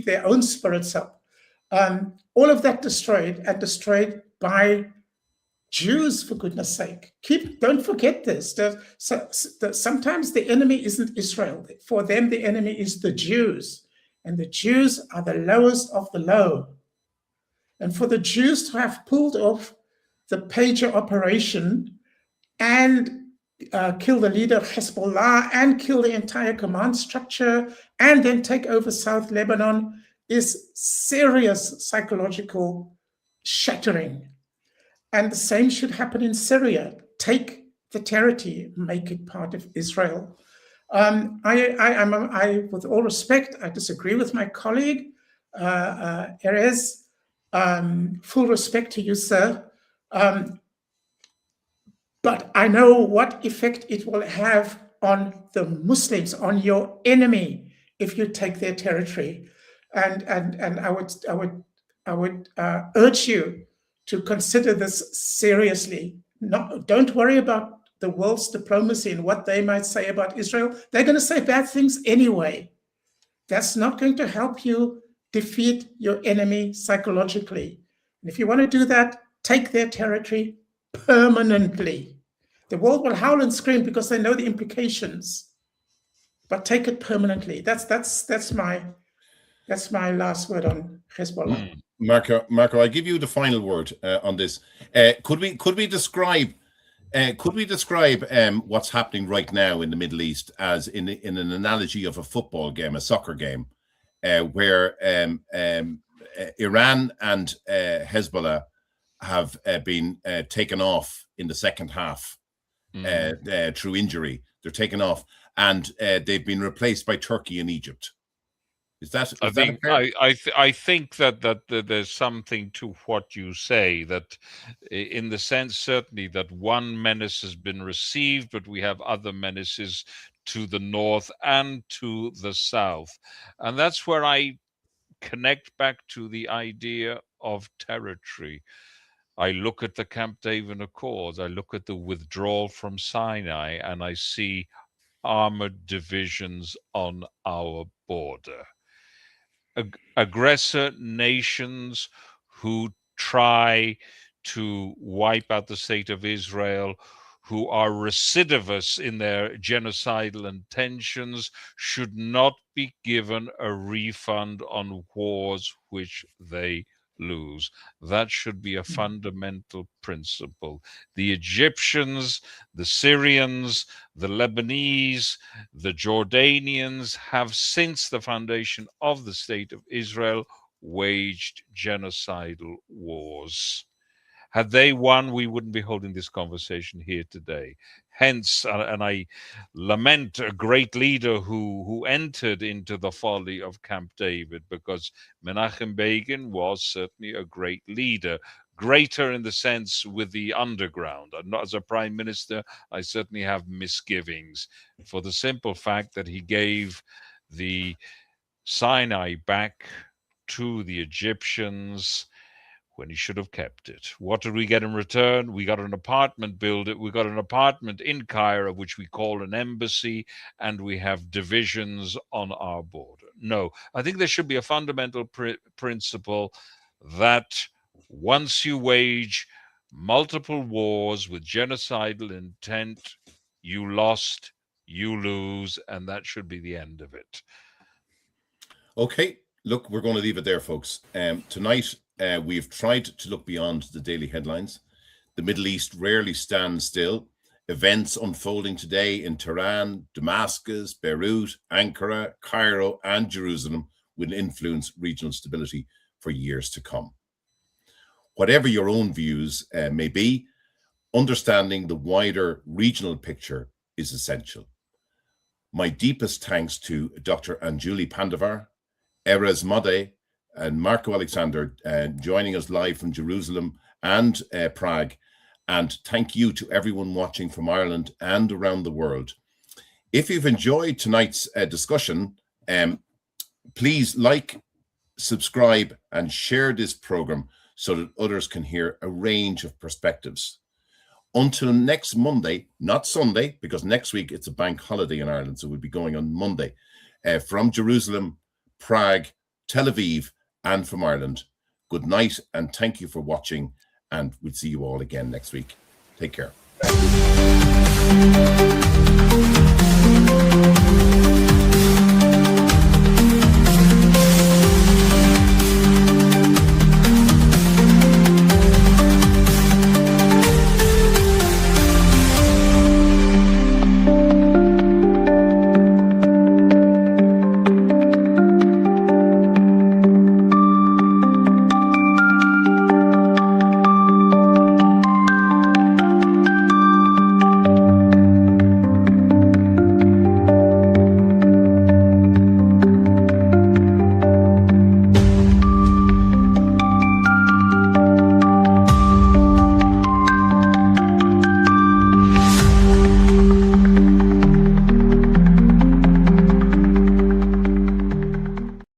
their own spirits up. All of that destroyed by Jews, for goodness sake. Don't forget this. Sometimes the enemy isn't Israel. For them, the enemy is the Jews. And the Jews are the lowest of the low. And for the Jews to have pulled off the pager operation and kill the leader of Hezbollah and kill the entire command structure and then take over South Lebanon is serious psychological shattering. And the same should happen in Syria. Take the territory, make it part of Israel. I, with all respect, I disagree with my colleague, Erez. Full respect to you, sir. But I know what effect it will have on the Muslims, on your enemy, if you take their territory. And I would urge you to consider this seriously. Don't worry about the world's diplomacy and what they might say about Israel. They're going to say bad things anyway. That's not going to help you defeat your enemy psychologically. And if you want to do that, take their territory permanently. The world will howl and scream because they know the implications, but take it permanently. That's my last word on Hezbollah. Marco, I give you the final word on this. Could we describe what's happening right now in the Middle East as in an analogy of a football game, a soccer game, where Iran and Hezbollah have been taken off in the second half through injury. They're taken off, and they've been replaced by Turkey and Egypt. I think that there's something to what you say, that in the sense certainly that one menace has been received, but we have other menaces to the north and to the south. And that's where I connect back to the idea of territory. I look at the Camp David Accords, I look at the withdrawal from Sinai, and I see armored divisions on our border. Aggressor nations who try to wipe out the state of Israel, who are recidivists in their genocidal intentions, should not be given a refund on wars which they lose. That should be a fundamental principle. The Egyptians, the Syrians, the Lebanese, the Jordanians have, since the foundation of the State of Israel, waged genocidal wars. Had they won, we wouldn't be holding this conversation here today. Hence, and I lament a great leader who entered into the folly of Camp David, because Menachem Begin was certainly a great leader, greater in the sense with the underground. And not as a prime minister, I certainly have misgivings for the simple fact that he gave the Sinai back to the Egyptians when he should have kept it. What did we get in return? We got an apartment building. We got an apartment in Cairo, which we call an embassy, and we have divisions on our border. No, I think there should be a fundamental principle that once you wage multiple wars with genocidal intent, you lost, you lose, and that should be the end of it. Okay, look, we're going to leave it there, folks. Tonight, we've tried to look beyond the daily headlines. The Middle East rarely stands still. Events unfolding today in Tehran, Damascus, Beirut, Ankara, Cairo, and Jerusalem will influence regional stability for years to come. Whatever your own views may be, understanding the wider regional picture is essential. My deepest thanks to Dr. Anjuli Pandavar, Erez Modai, and Marco Alexander joining us live from Jerusalem and Prague. And thank you to everyone watching from Ireland and around the world. If you've enjoyed tonight's discussion, please like, subscribe, and share this program so that others can hear a range of perspectives. Until next Monday, not Sunday, because next week it's a bank holiday in Ireland, so we'll be going on Monday, from Jerusalem, Prague, Tel Aviv, and from Ireland. Good night, and thank you for watching, and we'll see you all again next week. Take care.